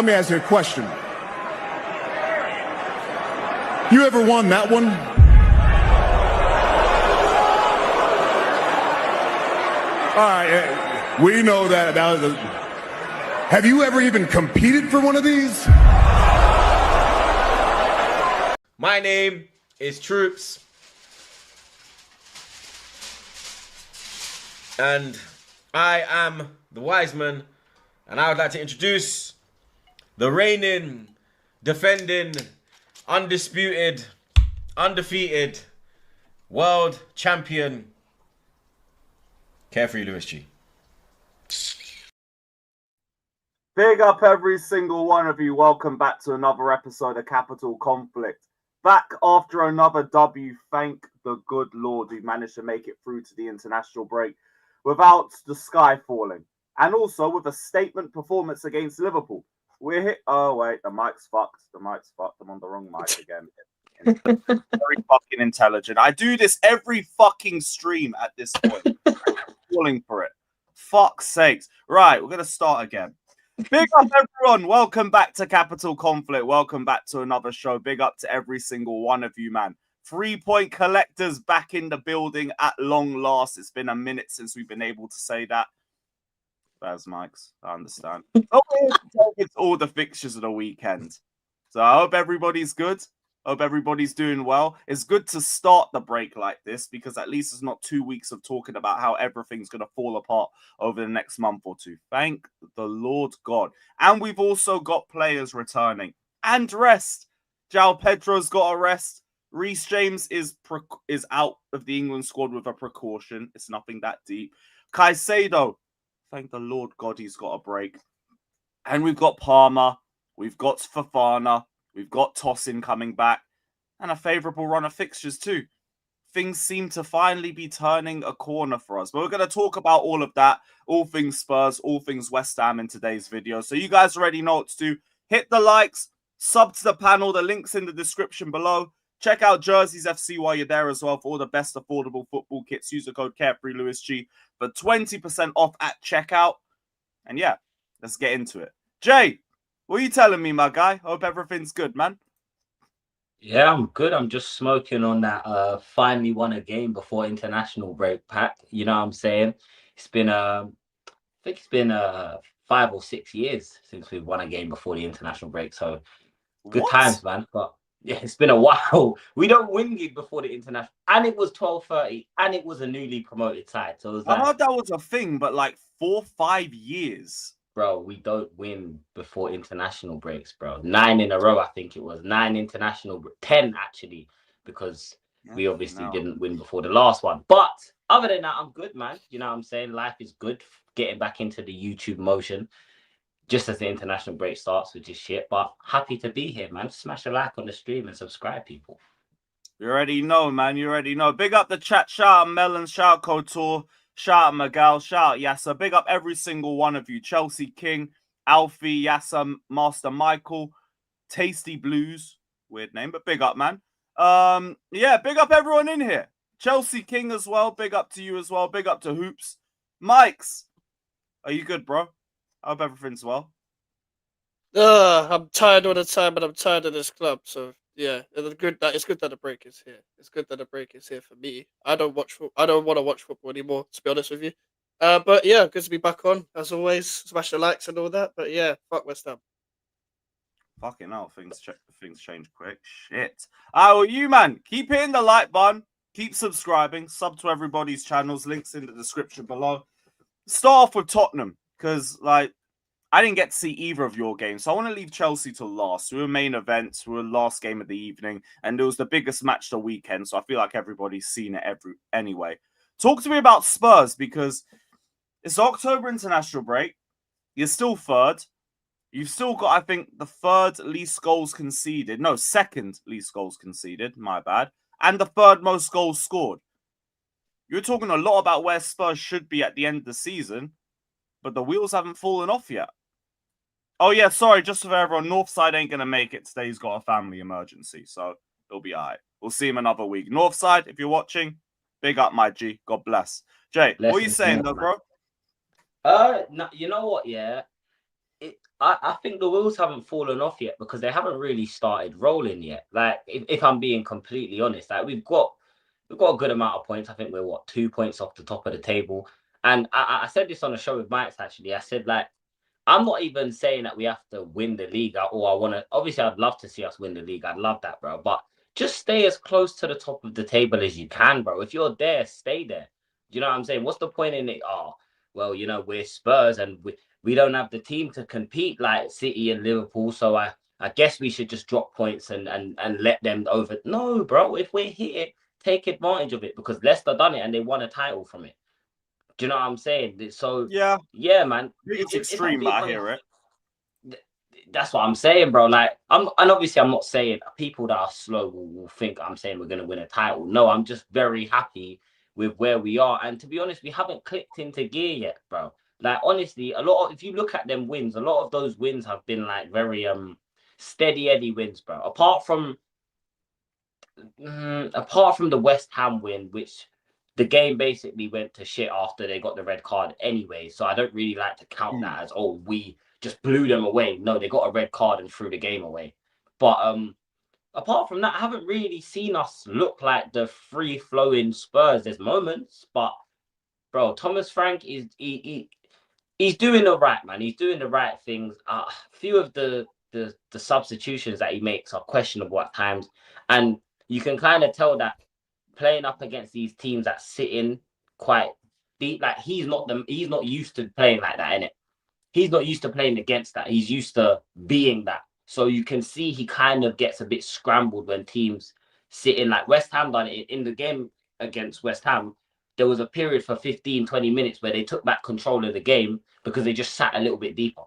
let me ask you a question. You ever won that one? All right, we know that. Have you ever even competed for one of these? My name is Troops. And I am the wise man. And I would like to introduce the reigning, defending, undisputed, undefeated world champion, Carefree Lewis G. Big up every single one of you. Welcome back to another episode of Capital Conflict. Back after another W. Thank the good Lord we managed to make it through to the international break without the sky falling. And also with a statement performance against Liverpool. We're hit. Oh, wait, the mic's fucked. I'm on the wrong mic again. Very fucking intelligent. I do this every fucking stream at this point. I'm falling for it. Fuck's sakes. Right, we're going to start again. Big up, everyone. Welcome back to Capital Conflict. Welcome back to another show. Big up to every single one of you, man. 3-point collectors back in the building at long last. It's been a minute since we've been able to say that. There's Mike's. I understand. It's all the fixtures of the weekend. So I hope everybody's good. Hope everybody's doing well. It's good to start the break like this because at least it's not 2 weeks of talking about how everything's going to fall apart over the next month or two. Thank the Lord God. And we've also got players returning and rest. João Pedro's got a rest. Reece James is out of the England squad with a precaution. It's nothing that deep. Caicedo, thank the Lord God he's got a break. And we've got Palmer. We've got Fofana. We've got Tosin coming back. And a favourable run of fixtures too. Things seem to finally be turning a corner for us. But we're going to talk about all of that. All things Spurs, all things West Ham in today's video. So you guys already know what to do. Hit the likes. Sub to the panel. The link's in the description below. Check out Jerseys FC while you're there as well for all the best affordable football kits. Use the code CarefreeLewisG for 20% off at checkout. And yeah, let's get into it. Jay, what are you telling me, my guy? Hope everything's good, man. Yeah, I'm good. I'm just smoking on that finally won a game before international break pack. You know what I'm saying? It's been I think it's been 5 or 6 years since we've won a game before the international break. So good times, man. But yeah, it's been a while. We don't win gig before the international, and it was 12:30, and it was a newly promoted side. So it was I heard that was a thing, but like 4-5 years. Bro, we don't win before international breaks, bro. 9 in a row, I think it was. 9 international, 10 actually, because we obviously didn't win before the last one. But other than that, I'm good, man. You know what I'm saying? Life is good. Getting back into the YouTube motion just as the international break starts, which is shit. But happy to be here, man. Smash a like on the stream and subscribe, people. You already know, man. You already know. Big up the chat. Shout out Melon. Shout out Couture. Shout out Miguel. Shout out Yasser. Big up every single one of you. Chelsea King, Alfie, Yasser, Master Michael, Tasty Blues. Weird name, but big up, man. Yeah, big up everyone in here. Chelsea King as well. Big up to you as well. Big up to Hoops. Mikes, are you good, bro? I hope everything's well. I'm tired all the time, but I'm tired of this club. So yeah, it's good that the break is here. It's good that the break is here for me. I don't want to watch football anymore, to be honest with you. But yeah, good to be back on as always. Smash the likes and all that. But yeah, fuck West Ham. Fucking hell, things change quick. Shit. Well, you man, keep hitting the like button. Keep subscribing. Sub to everybody's channels. Links in the description below. Start off with Tottenham because like I didn't get to see either of your games, so I want to leave Chelsea to last. We were main events, we were last game of the evening, and it was the biggest match of the weekend, so I feel like everybody's seen it anyway. Talk to me about Spurs, because it's October international break. You're still third. You've still got, I think, the third least goals conceded. No, second least goals conceded, my bad. And the third most goals scored. You're talking a lot about where Spurs should be at the end of the season, but the wheels haven't fallen off yet. Oh, yeah, sorry, just for everyone, Northside ain't going to make it today. He's got a family emergency, so he'll be all right. We'll see him another week. Northside, if you're watching, big up, my G. God bless. Jay, what are you saying, though, bro? No, you know what, yeah? I think the wheels haven't fallen off yet because they haven't really started rolling yet. Like, if I'm being completely honest, like we've got a good amount of points. I think we're 2 points off the top of the table. And I said this on a show with Mikez actually. I said, like, I'm not even saying that we have to win the league or I want to. Obviously, I'd love to see us win the league. I'd love that, bro. But just stay as close to the top of the table as you can, bro. If you're there, stay there. Do you know what I'm saying? What's the point in it? Oh, well, we're Spurs and we don't have the team to compete like City and Liverpool. So I guess we should just drop points and let them over. No, bro. If we're here, take advantage of it because Leicester done it and they won a title from it. Do you know what I'm saying? So yeah, man. It's If I'm extreme, being but I honest, hear it. that's what I'm saying, bro. Like, and obviously I'm not saying people that are slow will think I'm saying we're gonna win a title. No, I'm just very happy with where we are. And to be honest, we haven't clicked into gear yet, bro. Like, honestly, if you look at them wins, a lot of those wins have been like very steady Eddie wins, bro. Apart from the West Ham win, which the game basically went to shit after they got the red card anyway. So I don't really like to count that as, oh, we just blew them away. No, they got a red card and threw the game away. But apart from that, I haven't really seen us look like the free-flowing Spurs. There's moments, but bro, Thomas Frank is he's doing the right, man. He's doing the right things. A few of the substitutions that he makes are questionable at times, and you can kind of tell that playing up against these teams that sit in quite deep, like he's not used to playing like that, innit? He's not used to playing against that. He's used to being that. So you can see he kind of gets a bit scrambled when teams sit in, like West Ham done it in the game against West Ham. There was a period for 15, 20 minutes where they took back control of the game because they just sat a little bit deeper.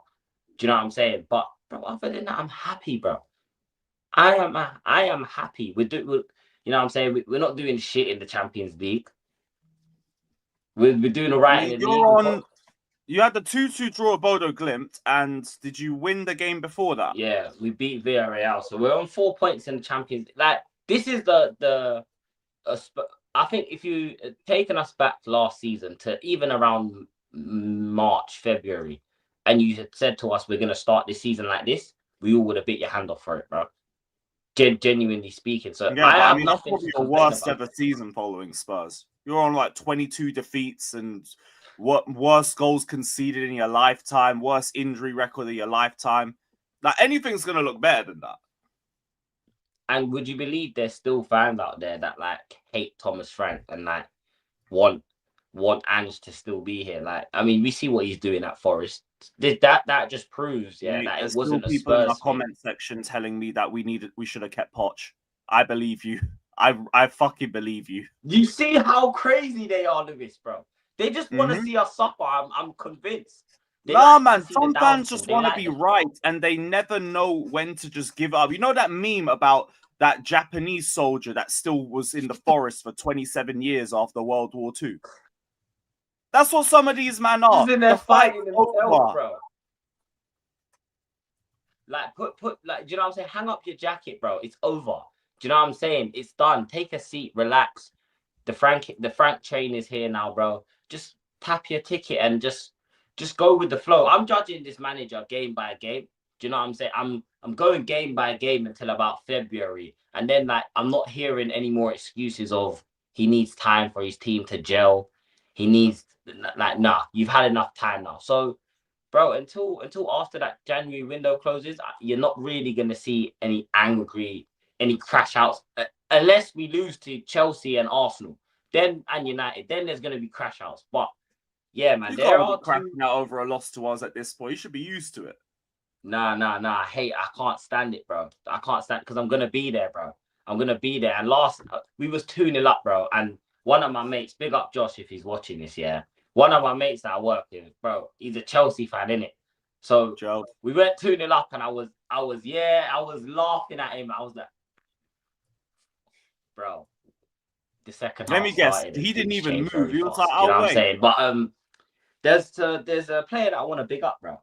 Do you know what I'm saying? But bro, other than that, I'm happy, bro. I am happy. You know what I'm saying? We're not doing shit in the Champions League. We're doing all right in the league. You had the 2-2 draw at Bodo Glimt, and did you win the game before that? Yeah, we beat Villarreal, so we're on 4 points in the Champions. Like, this is the I think if you taken us back last season to even around March, February, and you had said to us we're gonna start this season like this, we all would have bit your hand off for it, bro. Genuinely speaking. So yeah, I mean that's probably your worst ever season following Spurs. You're on like 22 defeats and worst goals conceded in your lifetime, worst injury record of your lifetime. Like anything's gonna look better than that. And would you believe there's still fans out there that like hate Thomas Frank and like want Ange to still be here? Like, I mean, we see what he's doing at Forest. That just proves, that it wasn't a Spurs people in the comment section telling me that we should have kept Poch. I believe you. I fucking believe you. You see how crazy they are, Lewis, bro. They just want to see us suffer. I'm convinced. Man. Some fans just want to be right, and they never know when to just give up. You know that meme about that Japanese soldier that still was in the forest for 27 years after World War II? That's what some of these men are. They're fighting themselves, bro. Like, put like, do you know what I'm saying? Hang up your jacket, bro. It's over. Do you know what I'm saying? It's done. Take a seat, relax. The Frank train is here now, bro. Just tap your ticket and just go with the flow. I'm judging this manager game by game. Do you know what I'm saying? I'm going game by game until about February. And then like I'm not hearing any more excuses of he needs time for his team to gel. He needs nah, you've had enough time now. So bro, until after that January window closes, you're not really gonna see any crash outs unless we lose to Chelsea and Arsenal. Then and United, then there's gonna be crash outs. But yeah, man, there are crashing out over a loss to us at this point. You should be used to it. Nah. I can't stand it, bro. I can't stand because I'm gonna be there, bro. I'm gonna be there. And last we was 2-0 up, bro. And one of my mates, big up Josh if he's watching this, yeah. One of my mates that I work with, bro, he's a Chelsea fan, innit? So Joe. We went 2-0 up, and I was laughing at him. I was like, bro. The second half. Let me guess, he didn't even move. He was like, you know what I'm saying? But there's a player that I want to big up, bro.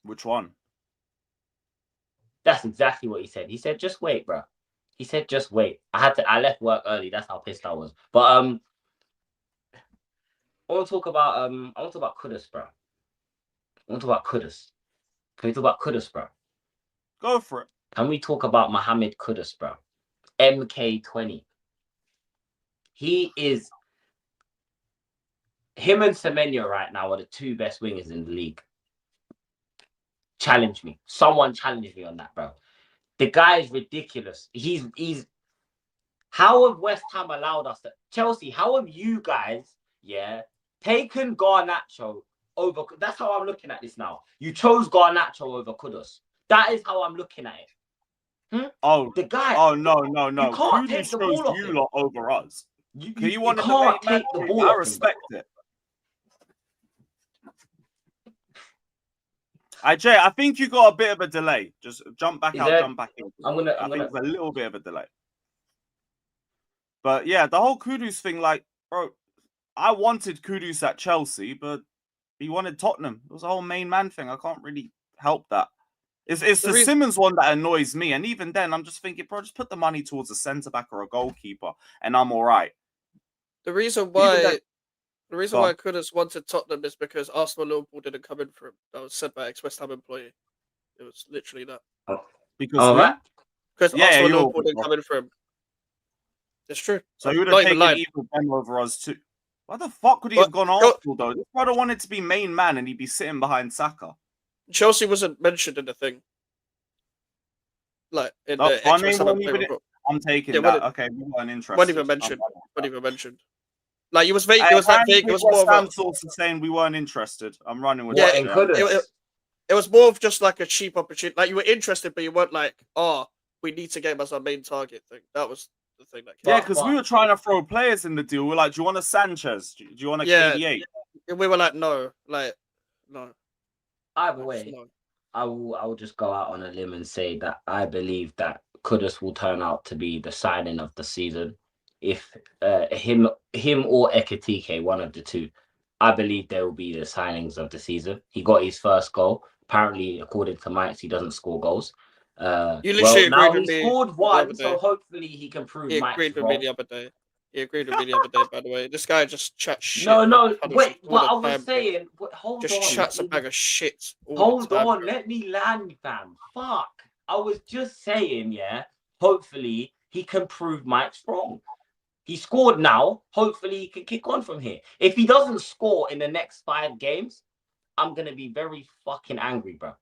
Which one? That's exactly what he said. He said, "Just wait, bro." He said, "Just wait." I left work early. That's how pissed I was. But I want to talk about Kudus, bro. I want to talk about Kudus. Can we talk about Kudus, bro? Go for it. Can we talk about Mohamed Kudus, bro? MK20. He is. Him and Semenyo right now are the two best wingers in the league. Challenge me. Someone challenge me on that, bro. The guy is ridiculous. He's. How have West Ham allowed us to? Chelsea, how have you guys, taken Garnacho over? That's how I'm looking at this now. You chose Garnacho over Kudus. That is how I'm looking at it. Oh, the guy. Oh no. You can't Kudus take the chose ball off you him. lot over us. You can't take the ball I off respect him, it. Jay, I think you got a bit of a delay. Just jump back out, jump back in. I think it's a little bit of a delay. But yeah, the whole Kudus thing, like, bro, I wanted Kudus at Chelsea, but he wanted Tottenham. It was a whole main man thing. I can't really help that. It's the Simmons one that annoys me. And even then, I'm just thinking, bro, just put the money towards a centre-back or a goalkeeper, and I'm all right. The reason why Kudus wanted Tottenham is because Arsenal Liverpool didn't come in for him. That was said by ex-West Ham employee. It was literally that. Because Arsenal Liverpool didn't come in for him. It's true. So he would have taken either them over us too. Why the fuck would he have gone Arsenal though? This brother wanted to be main man and he'd be sitting behind Saka. Chelsea wasn't mentioned in the thing. Like in the I'm taking that. Okay, we weren't interested. Wasn't even mentioned. Like it was vague. It was like vague. It was more of a sources saying we weren't interested. I'm running with it was more of just like a cheap opportunity. Like you were interested, but you weren't like, we need to get him as our main target thing. That was the thing that came because we were trying to throw players in the deal. We're like, do you want a Sanchez? Do you want a KDA? We were like, no. Either way, I will just go out on a limb and say that I believe that Kudus will turn out to be the signing of the season. If him or Ekitike, one of the two, I believe they will be the signings of the season. He got his first goal. Apparently, according to Mikez, he doesn't score goals. You literally now he scored one, so hopefully he can prove He agreed with me the other day. By the way. This guy just chats shit. No, wait, what I was saying, hold on. Just chats a bag of shit. Hold on, let me land, fam. Fuck. I was just saying, hopefully he can prove Mike's wrong. He scored now. Hopefully he can kick on from here. If he doesn't score in the next 5 games, I'm going to be very fucking angry, bro.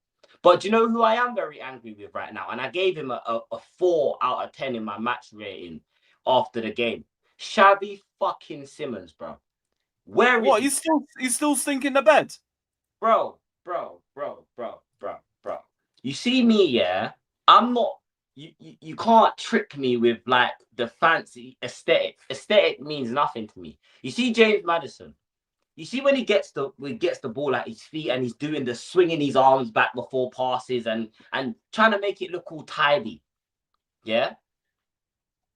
But do you know who I am very angry with right now? And I gave him a 4 out of 10 in my match rating after the game. Xavi fucking Simmons, bro. What? He's still stinking the bed? Bro. You see me, I'm not... You can't trick me with like the fancy aesthetic. Aesthetic means nothing to me. You see James Maddison. You see when he gets the ball at his feet and he's doing the swinging his arms back before passes and trying to make it look all tidy. Yeah,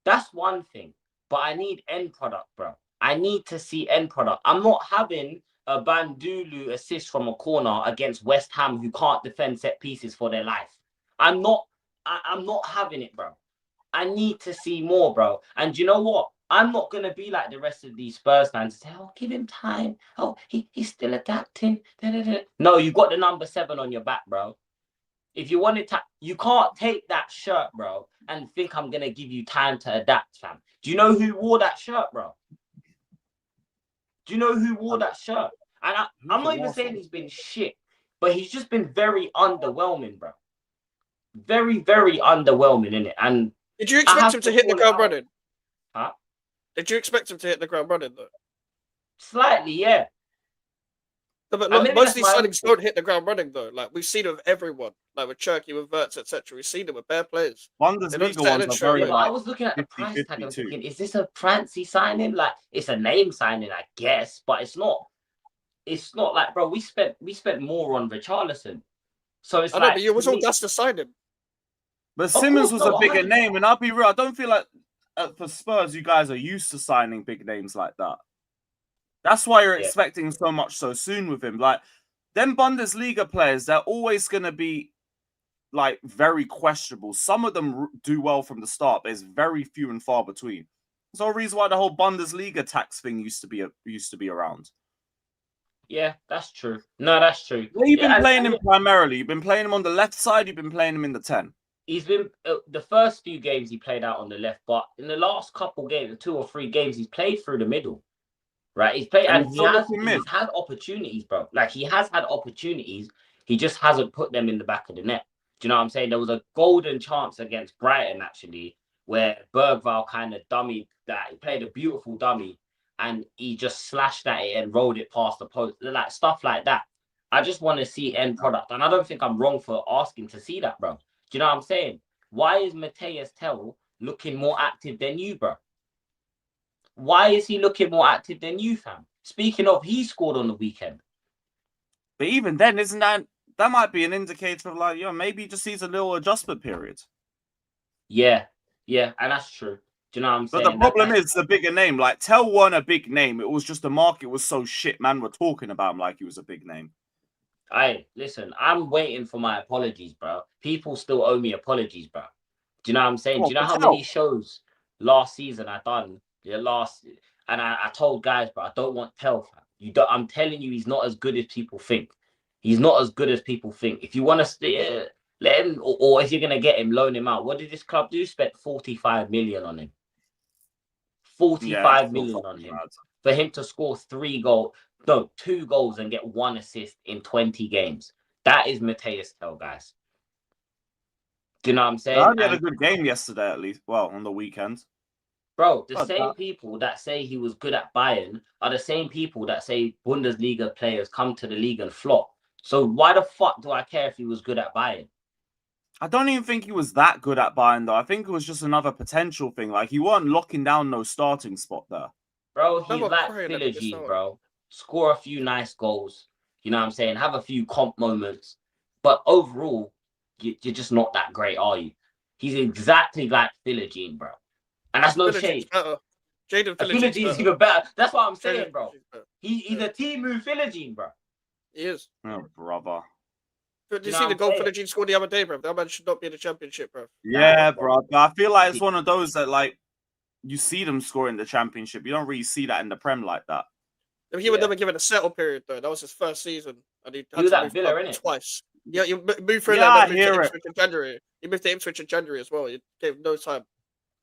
that's one thing. But I need end product, bro. I need to see end product. I'm not having a Bandulu assist from a corner against West Ham who can't defend set pieces for their life. I'm not having it, bro. I need to see more, bro. And you know what? I'm not going to be like the rest of these Spurs fans and say, give him time. He's still adapting. No, you got the number 7 on your back, bro. If you wanted to, you can't take that shirt, bro, and think I'm going to give you time to adapt, fam. Do you know who wore that shirt, bro? Do you know who wore that shirt? And I'm not even saying he's been shit, but he's just been very underwhelming, bro. Very, very underwhelming, innit? And did you expect him to hit the ground running? Huh? Did you expect him to hit the ground running, though? Slightly, yeah. No, but most of these signings don't hit the ground running, though. Like, we've seen it with everyone. Like, with Cherky, with Wirtz, etc. We've seen it with bare players. Bundesliga ones are very I was looking at the price tag and thinking, is this a fancy signing? Like, it's a name signing, I guess, but it's not. It's not like, bro, we spent more on Richarlison. So it's but it was all that's to sign him. But Simmons was a bigger name, and I'll be real, I don't feel like for Spurs, you guys are used to signing big names like that. That's why you're expecting so much so soon with him. Like, them Bundesliga players, they're always going to be, like, very questionable. Some of them do well from the start, but it's very few and far between. There's no reason why the whole Bundesliga tax thing used to be around. Yeah, that's true. No, that's true. Where you been Yeah, playing him primarily? You've been playing him on the left side. You've been playing him in the 10. he's been the first few games he played out on the left, but in the last couple games, 2 or 3 games, he's played through the middle. Right, he's played And and he's still looking mid. he's had opportunities, bro. Like he has had opportunities, he just hasn't put them in the back of the net. Do you know what I'm saying? There was a golden chance against Brighton actually, where Bergvall kind of dummied that. He played a beautiful dummy, and he just slashed at it and rolled it past the post, like stuff like that. I just want to see end product, and I don't think I'm wrong for asking to see that, bro. Do you know what I'm saying? Why is Mikez Tell looking more active than you, bro? Why is he looking more active than you, fam? Speaking of, he scored on the weekend. But even then, isn't that might be an indicator of like, maybe he just needs a little adjustment period. Yeah, and that's true. Do you know what I'm saying? But the problem is the bigger name. Like Tell won a big name. It was just the market was so shit, man. We're talking about him like he was a big name. Listen, I'm waiting for my apologies, bro. People still owe me apologies, bro. Do you know what I'm saying? Do you know how many shows last season I done? And I told guys, bro, I don't want Tell, fam. I'm telling you, he's not as good as people think. He's not as good as people think. If you want to let him, or if you're gonna get him, loan him out. What did this club do? Spent 45 million on him. 45 million on him. For him to score 2 goals and get 1 assist in 20 games. That is Mikez Tell, guys. Do you know what I'm saying? He had a good game yesterday, at least. Well, on the weekend. Bro, the same people that say he was good at Bayern are the same people that say Bundesliga players come to the league and flop. So why the fuck do I care if he was good at Bayern? I don't even think he was that good at Bayern, though. I think it was just another potential thing. Like, he wasn't locking down no starting spot there. Bro, he's like Philogene, bro. Score a few nice goals. You know what I'm saying? Have a few comp moments. But overall, you're just not that great, are you? He's exactly like Philogene, bro. And that's no shade. Jaden Philogene's even better. That's what I'm saying, bro. He's a Timu Philogene, bro. He is. Oh, brother. Did you see the goal Philogene scored the other day, bro? That man should not be in the championship, bro. Yeah, bro. But I feel like it's one of those that, like, you see them score in the championship. You don't really see that in the Prem like that. He would never give it a settle period, though. That was his first season. And he was at Villa, innit? Twice. Yeah, you moved through I moved to Ipswich in January. He moved to Ipswich in January as well. He gave no time.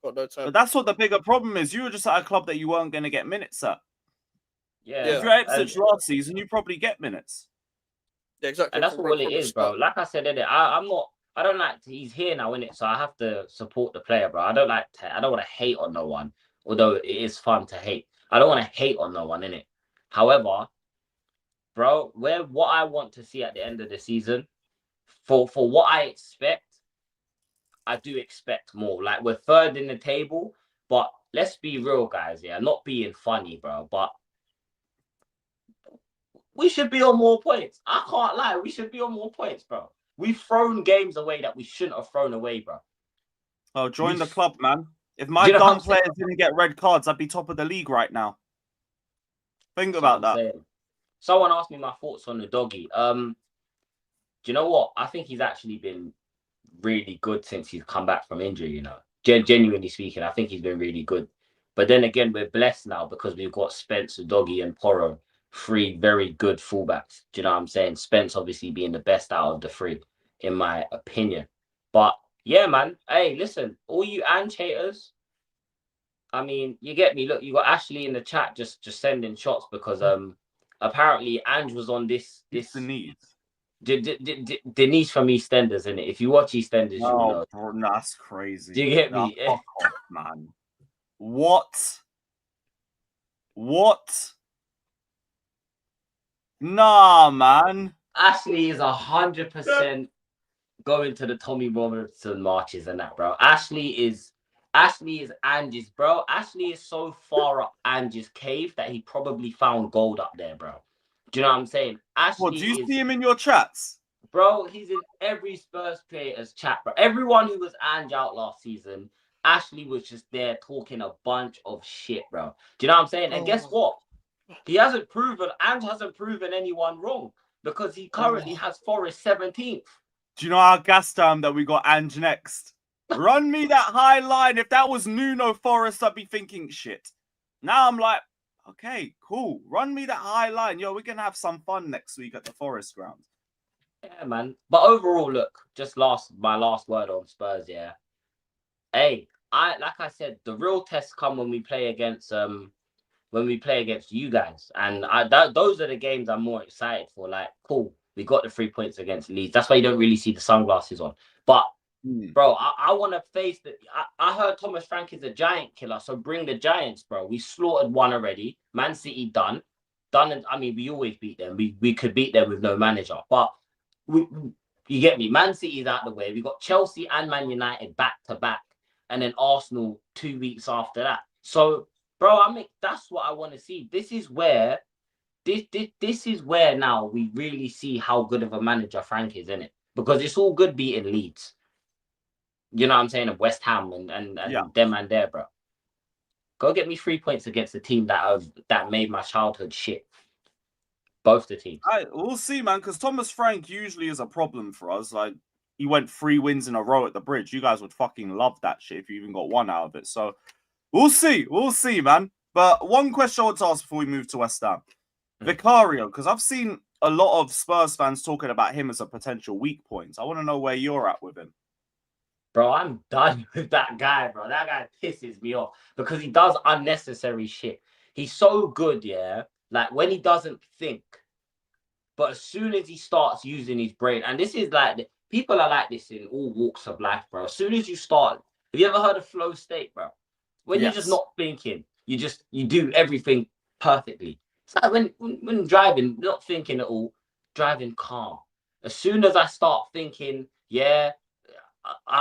Got no time. But that's what the bigger problem is. You were just at a club that you weren't going to get minutes at. Yeah. If you're at Ipswich last season, you probably get minutes. Yeah, exactly. And that's all it is, bro. Like I said, I don't like he's here now, innit? So I have to support the player, bro. I don't want to hate on no one, although it is fun to hate. I don't want to hate on no one, innit? However, bro, what I want to see at the end of the season, for what I expect, I do expect more. Like, we're third in the table, but let's be real, guys. Yeah, not being funny, bro, but we should be on more points. I can't lie. We should be on more points, bro. We've thrown games away that we shouldn't have thrown away, bro. Oh, join the club, man. If my dumb players didn't get red cards, I'd be top of the league right now. Think about that. Someone asked me my thoughts on the doggy. Do you know what? I think he's actually been really good since he's come back from injury, you know. Genuinely speaking, I think he's been really good. But then again, we're blessed now because we've got Spencer, Doggy, and Porro, 3 very good fullbacks. Do you know what I'm saying? Spence obviously being the best out of the 3, in my opinion. But yeah, man. Hey, listen, all you Ange haters, I mean, you get me. Look, you got Ashley in the chat just sending shots because apparently Ange was on this Denise. Denise from EastEnders, innit? If you watch EastEnders, you know. Bro, that's crazy. Do you get me? Fuck off, man. What? Nah, man. Ashley is 100% going to the Tommy Robinson marches and that, bro. Ashley is Ange's, bro. Ashley is so far up Ange's cave that he probably found gold up there, bro. Do you know what I'm saying? Ashley, do you see him in your chats? Bro, he's in every Spurs player's chat, bro. Everyone who was Ange out last season, Ashley was just there talking a bunch of shit, bro. Do you know what I'm saying? And guess what? Ange hasn't proven anyone wrong because he currently has Forest 17th. Do you know how gassed that we got Ange next? Run me that high line. If that was Nuno Forest, I'd be thinking shit. Now I'm like, Okay, cool. Run me that high line. Yo, we're going to have some fun next week at the Forest ground. Yeah, man. But overall, look, just my last word on Spurs, yeah. Hey, like I said, the real tests come when we play against you guys. And those are the games I'm more excited for. Like, cool, we got the 3 points against Leeds. That's why you don't really see the sunglasses on. But bro, I want to face the. I heard Thomas Frank is a giant killer, so bring the Giants, bro. We slaughtered one already. Man City done. And I mean, we always beat them. We could beat them with no manager, but you get me. Man City's out the way. We got Chelsea and Man United back to back, and then Arsenal 2 weeks after that. So, bro, I mean, that's what I want to see. This is where now we really see how good of a manager Frank is, in it, because it's all good beating Leeds. You know what I'm saying? Of West Ham and them and there, bro. Go get me 3 points against the team that made my childhood shit. Both the teams. We'll see, man, because Thomas Frank usually is a problem for us. Like, he went 3 wins in a row at the Bridge. You guys would fucking love that shit if you even got one out of it. So, we'll see. We'll see, man. But one question I want to ask before we move to West Ham. Vicario, because I've seen a lot of Spurs fans talking about him as a potential weak point. I want to know where you're at with him. Bro, I'm done with that guy, bro. That guy pisses me off because he does unnecessary shit. He's so good, yeah? Like, when he doesn't think. But as soon as he starts using his brain, and this is like, people are like this in all walks of life, bro. As soon as you start, have you ever heard of flow state, bro? When you're just not thinking, you do everything perfectly. It's like when driving, not thinking at all, driving calm. As soon as I start thinking,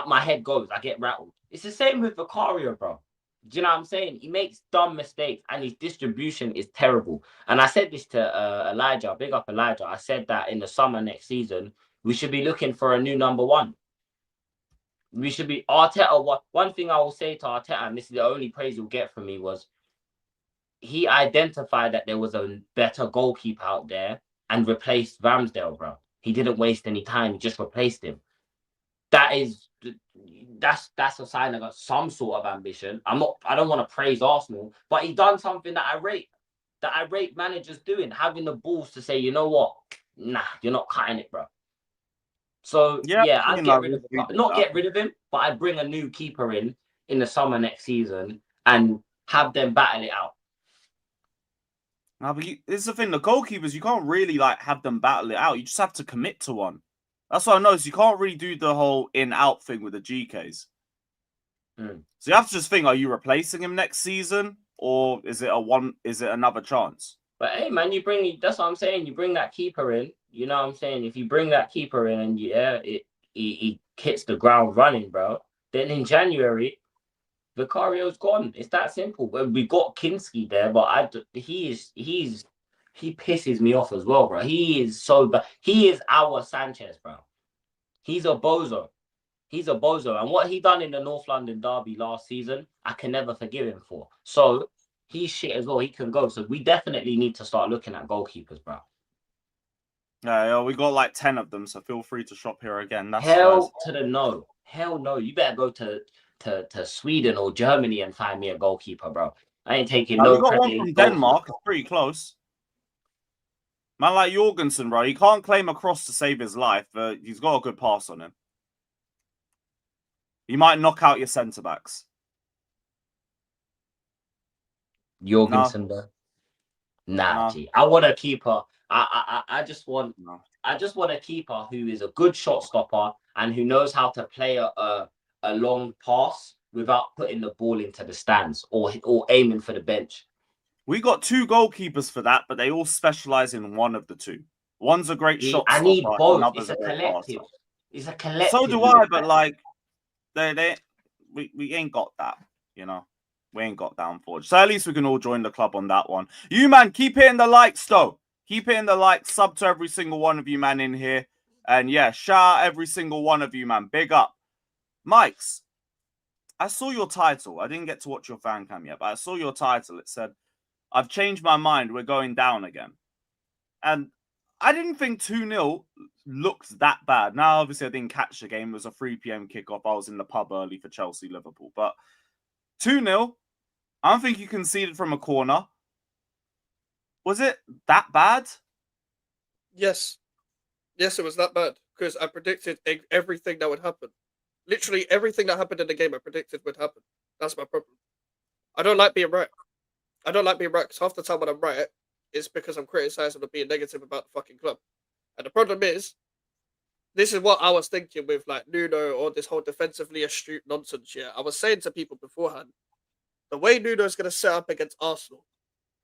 my head goes, I get rattled. It's the same with Vicario, bro. Do you know what I'm saying? He makes dumb mistakes and his distribution is terrible. And I said this to Elijah, big up Elijah. I said that in the summer next season, we should be looking for a new number one. We should be Arteta. One thing I will say to Arteta, and this is the only praise you'll get from me, was he identified that there was a better goalkeeper out there and replaced Ramsdale, bro. He didn't waste any time. He just replaced him. That's a sign of some sort of ambition. I don't want to praise Arsenal, but he done something that I rate managers doing, having the balls to say, you know what? Nah, you're not cutting it, bro. So I'd get rid of him. Not get rid of him, but I'd bring a new keeper in the summer next season and have them battle it out. Now, but this is the thing, the goalkeepers, you can't really like have them battle it out. You just have to commit to one. That's what I noticed. You can't really do the whole in-out thing with the GKs. So you have to just think, are you replacing him next season? Or is it another chance? But hey, man, that's what I'm saying. You bring that keeper in. You know what I'm saying? If you bring that keeper in and he hits the ground running, bro, then in January, Vicario's gone. It's that simple. We got Kinski there, but he pisses me off as well, bro. He is so bad. He is our Sanchez, bro. He's a bozo. And what he done in the North London derby last season, I can never forgive him for. So he's shit as well. He can go. So we definitely need to start looking at goalkeepers, bro. Yeah, we got like 10 of them, so feel free to shop here again. Hell no. You better go to Sweden or Germany and find me a goalkeeper, bro. I ain't taking no. We got one from Denmark. It's pretty close. Man like Jorgensen, bro. He can't claim a cross to save his life, but he's got a good pass on him. He might knock out your centre backs. Jorgensen, bro. Nah, G. I want a keeper. I just want a keeper who is a good shot stopper and who knows how to play a long pass without putting the ball into the stands or aiming for the bench. We got 2 goalkeepers for that, but they all specialize in one of the 2. One's a great shot stopper. I need both. It's a collective. It's a collective. So do I, but like we ain't got that, you know. We ain't got that, unfortunately. So at least we can all join the club on that one. You, man, keep hitting the likes, though. Keep hitting the likes. Sub to every single one of you, man, in here. And yeah, shout out every single one of you, man. Big up. Mikez, I saw your title. I didn't get to watch your fan cam yet, but I saw your title. It said, I've changed my mind. We're going down again. And I didn't think 2-0 looked that bad. Now, obviously, I didn't catch the game. It was a 3 p.m. kickoff. I was in the pub early for Chelsea-Liverpool. But 2-0, I don't think you conceded from a corner. Was it that bad? Yes. Yes, it was that bad because I predicted everything that would happen. Literally everything that happened in the game I predicted would happen. That's my problem. I don't like being right. I don't like being right because half the time when I'm right, it's because I'm criticizing or being negative about the fucking club. And the problem is, this is what I was thinking with like Nuno or this whole defensively astute nonsense. Yeah, I was saying to people beforehand, the way Nuno is going to set up against Arsenal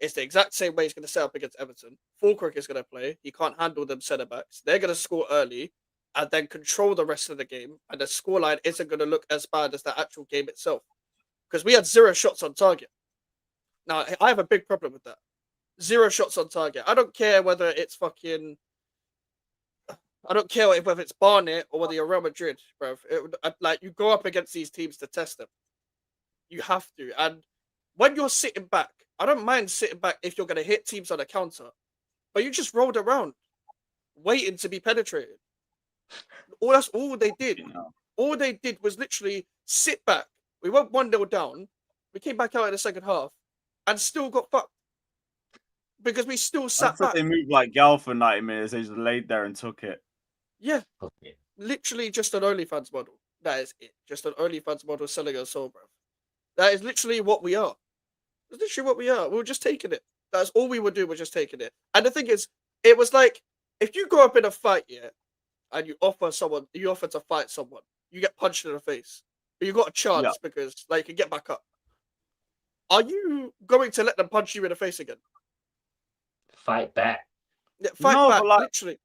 is the exact same way he's going to set up against Everton. Fulkrug is going to play. He can't handle them centre backs. They're going to score early and then control the rest of the game. And the scoreline isn't going to look as bad as the actual game itself because we had 0 shots on target. Now I have a big problem with that. 0 shots on target. I don't care whether it's fucking. I don't care whether it's Barnet or whether you're Real Madrid, bro. Like you go up against these teams to test them. You have to. And when you're sitting back, I don't mind sitting back if you're going to hit teams on a counter, but you just rolled around, waiting to be penetrated. That's all they did. All they did was literally sit back. We went 1-0 down. We came back out in the second half and still got fucked because we still sat back. They moved like Gal for 90 minutes. They just laid there and took it. Yeah. Literally just an OnlyFans model. That is it. Just an OnlyFans model selling our soul, bro. That is literally what we are. That's literally what we are. We were just taking it. That's all we would do. We're just taking it. And the thing is, it was like, if you go up in a fight, yeah, and you offer to fight someone, you get punched in the face. But you got a chance because, like, you can get back up. Are you going to let them punch you in the face again? Fight back. Yeah, fight back, literally.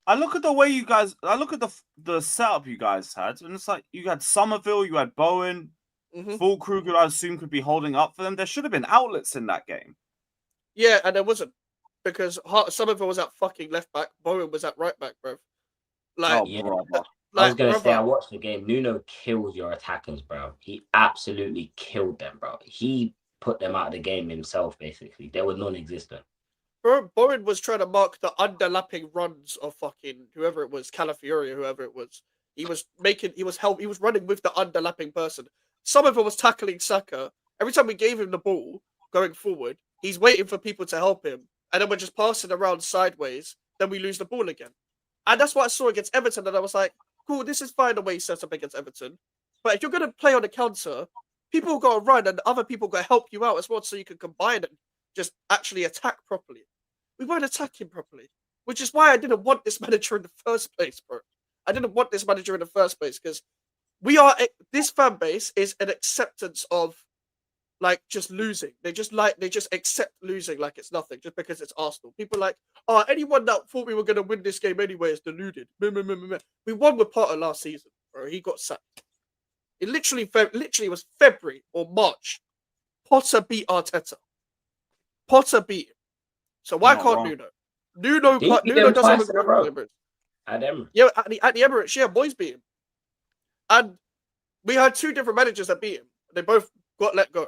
I look at the way you guys. I look at the setup you guys had, and it's like you had Somerville, you had Bowen, Fulkrug, who I assume could be holding up for them. There should have been outlets in that game. Yeah, and there wasn't because Somerville was at fucking left back, Bowen was at right back, bro. Like, I was gonna say, I watched the game. Nuno killed your attackers, bro. He absolutely killed them, bro. He put them out of the game himself. Basically, they were non-existent. Bro, Bowen was trying to mark the underlapping runs of fucking whoever it was, Calafiori or whoever it was. He was running with the underlapping person. Somerville was tackling Saka. Every time we gave him the ball going forward, he's waiting for people to help him. And then we're just passing around sideways. Then we lose the ball again. And that's what I saw against Everton. And I was like, cool, this is fine the way he sets up against Everton. But if you're going to play on the counter, people got to run and other people got to help you out as well so you can combine and just actually attack properly. We weren't attacking properly, which is why I didn't want this manager in the first place, bro. I didn't want this manager in the first place because this fan base is an acceptance of like just losing. They just accept losing like it's nothing just because it's Arsenal. People are like, oh, anyone that thought we were going to win this game anyway is deluded. We won with Potter last season, bro. He got sacked. It literally was February or March. Potter beat Arteta. Potter beat him. So why can't Nuno? Nuno doesn't have a good Emirates. At Emirates. Yeah, at the Emirates, yeah, boys beat him. And we had 2 different managers that beat him. They both got let go.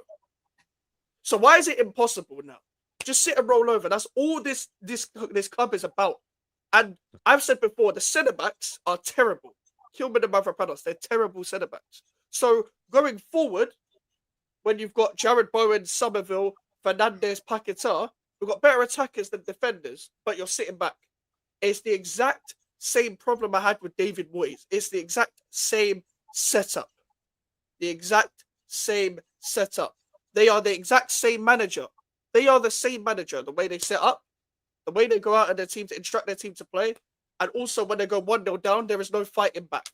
So why is it impossible now? Just sit and roll over. That's all this club is about. And I've said before, the centre-backs are terrible. Kilman and Mavropanos, they're terrible centre-backs. So going forward, when you've got Jared Bowen, Somerville, Fernandes, Paquetá, we've got better attackers than defenders, but you're sitting back. It's the exact same problem I had with David Moyes. It's the exact same setup. The exact same setup. They are the exact same manager. They are the same manager. The way they set up, the way they go out and their team to instruct their team to play, and also when they go 1-0 down, there is no fighting back.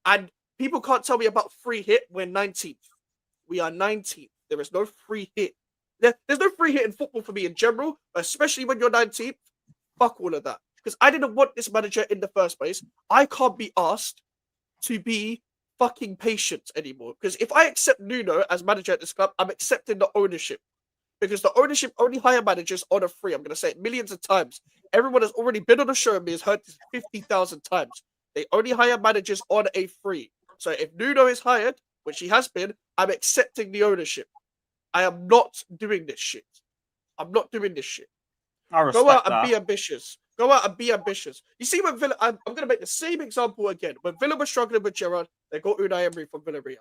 And people can't tell me about free hit. We're 19th. We are 19th. There is no free hit. There's no free hit in football for me in general, especially when you're 19th. Fuck all of that. Because I didn't want this manager in the first place. I can't be asked to be fucking patient anymore. Because if I accept Nuno as manager at this club, I'm accepting the ownership. Because the ownership only hire managers on a free. I'm going to say it millions of times. Everyone has already been on the show and me has heard this 50,000 times. They only hire managers on a free. So if Nuno is hired, which he has been, I'm accepting the ownership. I am not doing this shit. I'm not doing this shit. Go out and be ambitious. Go out and be ambitious. You see, when Villa, I'm going to make the same example again. When Villa was struggling with Gerrard, they got Unai Emery from Villarreal.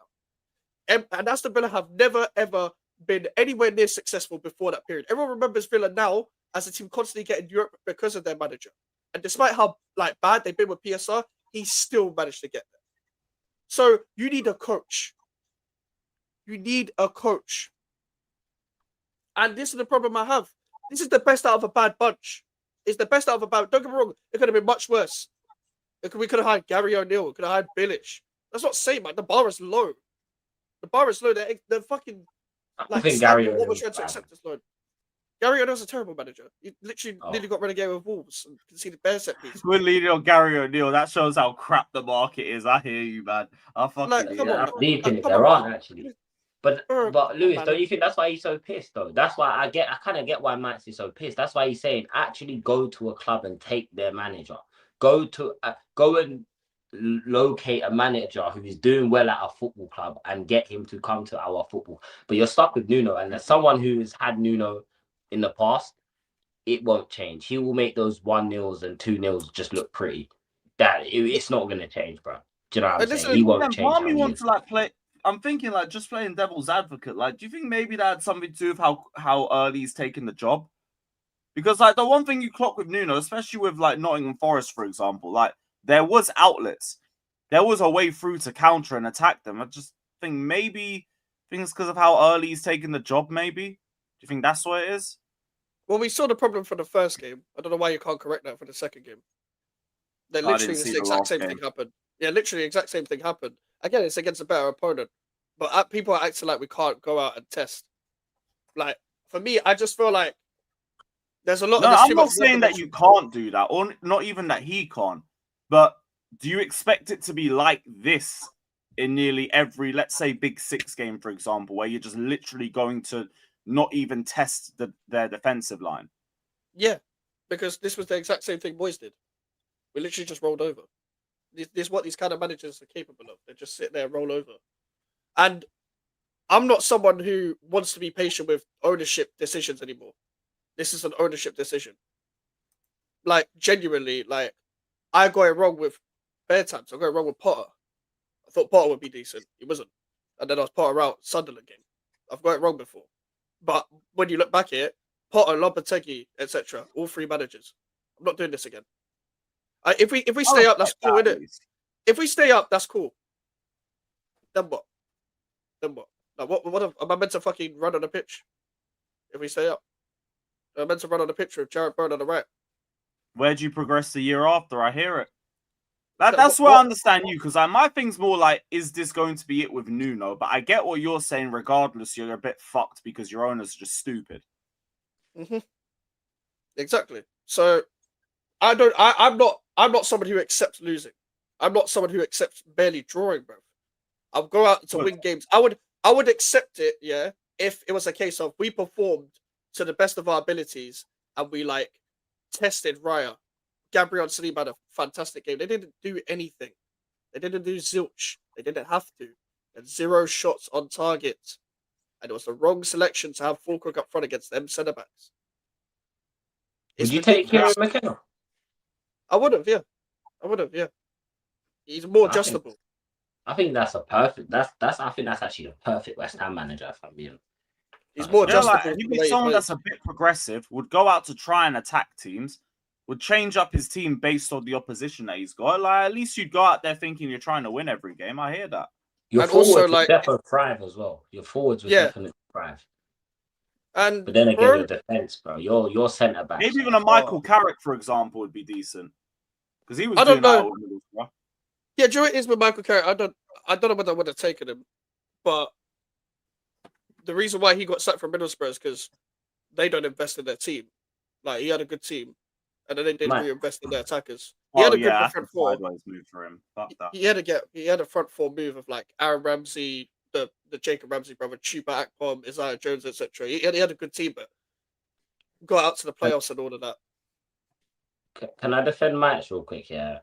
And Aston Villa have never, ever been anywhere near successful before that period. Everyone remembers Villa now as a team constantly getting Europe because of their manager. And despite how bad they've been with PSR, he still managed to get there. So you need a coach. You need a coach. And this is the problem I have. This is the best out of a bad bunch. It's the best out of a bad. Don't get me wrong. It could have been much worse. We could have had Gary O'Neill. We could have had Bilic. That's not saying, man. The bar is low. The bar is low. They're fucking I think Gary what we're O'Neill's trying to bad. accept is low. Gary O'Neill's a terrible manager. He literally nearly got relegated with Wolves and conceded bare set pieces. We're leading on Gary O'Neill. That shows how crap the market is. I hear you, man. I fucking Come hear on, you. I'm deep in it. come There on, aren't actually. But Bro, Lewis, man. don't you think that's why he's so pissed though? That's why I kind of get why Max is so pissed. That's why he's saying actually go to a club and take their manager. Go and locate a manager who is doing well at a football club and get him to come to our football. But you're stuck with Nuno, and as someone who has had Nuno in the past, it won't change. He will make those 1-0s and 2-0s just look pretty. It's not going to change, bro. Do you know what I'm saying? He won't change. Part of me wants to play. I'm thinking just playing devil's advocate. Do you think maybe that had something to do with how early he's taken the job? Because the one thing you clock with Nuno, especially with Nottingham Forest, for example, there was outlets, there was a way through to counter and attack them. I just think maybe things because of how early he's taken the job. Maybe. Do you think that's what it is? Well, we saw the problem for the first game. I don't know why you can't correct that for the second game. That literally the exact same thing happened. Yeah, literally the exact same thing happened. Again, it's against a better opponent. But people are acting like we can't go out and test. For me, I just feel like there's a lot of... I'm not saying that you can't do that, or not even that he can't. But do you expect it to be like this in nearly every, let's say, Big Six game, for example, where you're just literally going to not even test their defensive line? Yeah, because this was the exact same thing boys did. We literally just rolled over. This is what these kind of managers are capable of. They just sit there and roll over. And I'm not someone who wants to be patient with ownership decisions anymore. This is an ownership decision. Genuinely, I got it wrong with bare times. I got it wrong with Potter. I thought Potter would be decent. He wasn't. And then I was Potter out Sunderland game. I've got it wrong before. But when you look back at it, Potter, Lopetegui, etc., all three managers. I'm not doing this again. If we stay up, that's cool, isn't it? If we stay up, that's cool. Then what? What am I meant to fucking run on the pitch? If we stay up, am I meant to run on the pitch with Jarrett Byrne on the right? Where do you progress the year after? I hear it. That's where I understand you, because my thing's more is this going to be it with Nuno? But I get what you're saying. Regardless, you're a bit fucked because your owners are just stupid. Mm-hmm. Exactly. So I'm not someone who accepts losing. I'm not someone who accepts barely drawing, bro. I'll go out to win games. I would accept it, yeah, if it was a case of we performed to the best of our abilities and we tested Raya. Gabriel Saliba had a fantastic game. They didn't do anything. They didn't do zilch. They didn't have to. And 0 shots on target. And it was the wrong selection to have Fulcrook up front against them centre backs. Would you take Kieran McKenna? I would have, yeah. He's more adjustable. I think that's a perfect. I think that's actually the perfect West Ham manager. If I'm being. He's more adjustable. He'd be someone that's a bit progressive. Would go out to try and attack teams. Would change up his team based on the opposition that he's got. At least you'd go out there thinking you're trying to win every game. I hear that. Your forwards would definitely thrive as well. Your forwards would definitely thrive. But then again, your defense, bro. Your centre back. Maybe even a Michael Carrick, for example, would be decent because he was. I don't know. That. Yeah, do you know what it is with Michael Carrick? I don't know whether I would have taken him, but the reason why he got sacked from Middlesbrough is because they don't invest in their team. He had a good team, and then they didn't reinvest in their attackers. He had a good front four. Move for him. He had a front four move of Aaron Ramsey, the Jacob Ramsey brother, Chuba Akpom, Isaiah Jones, etc. He had a good team, but got out to the playoffs and all of that. Can I defend Max real quick? Yeah.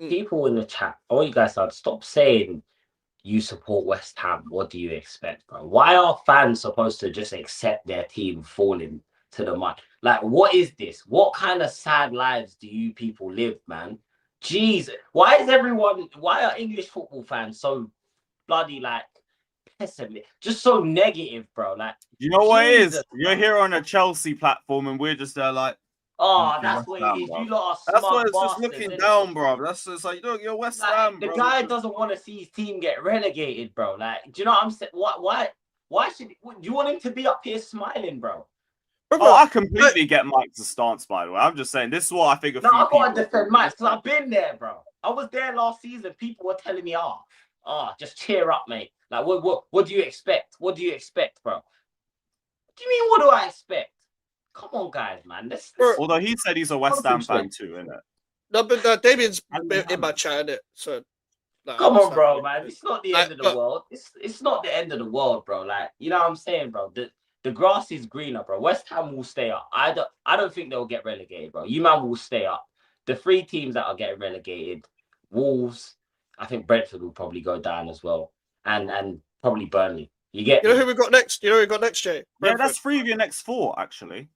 People in the chat, I want you guys to stop saying you support West Ham. What do you expect, bro? Why are fans supposed to just accept their team falling to the mud? What is this? What kind of sad lives do you people live, man? Jeez, why are English football fans so bloody pessimistic, just so negative, bro. Like, You know what it is? Jesus, You're here on a Chelsea platform, and we're just there like, oh, you're that's West what it Ham, is. bro. You lot are That's what smug it's just bastards, looking innit? down, bro. That's just like, you're West Ham, The bro. guy doesn't want to see his team get relegated, bro. Like, do you know what I'm saying? Why should do you want him to be up here smiling, bro? Oh, I completely get Mike's stance, by the way. I'm just saying, this is what I think a No, few I gotta people... defend Mike because I've been there, bro. I was there last season. People were telling me, just cheer up, mate. Like, what do you expect? What do you expect, bro? What do you mean, what do I expect? Come on, guys, man. Although he said he's a West Ham fan too, isn't it? No, but Damien's in my chat, innit? So, like, come on, bro, man. It's not the end of the look, world. It's not the end of the world, bro. Like, you know what I'm saying, bro? The grass is greener, bro. West Ham will stay up. I don't think they'll get relegated, bro. You man will stay up. The 3 teams that are getting relegated, Wolves, I think Brentford will probably go down as well. And probably Burnley. You get You know me? who we got next? You know who we got next, Jay? Yeah, Brentford. that's 3 of your next 4, actually.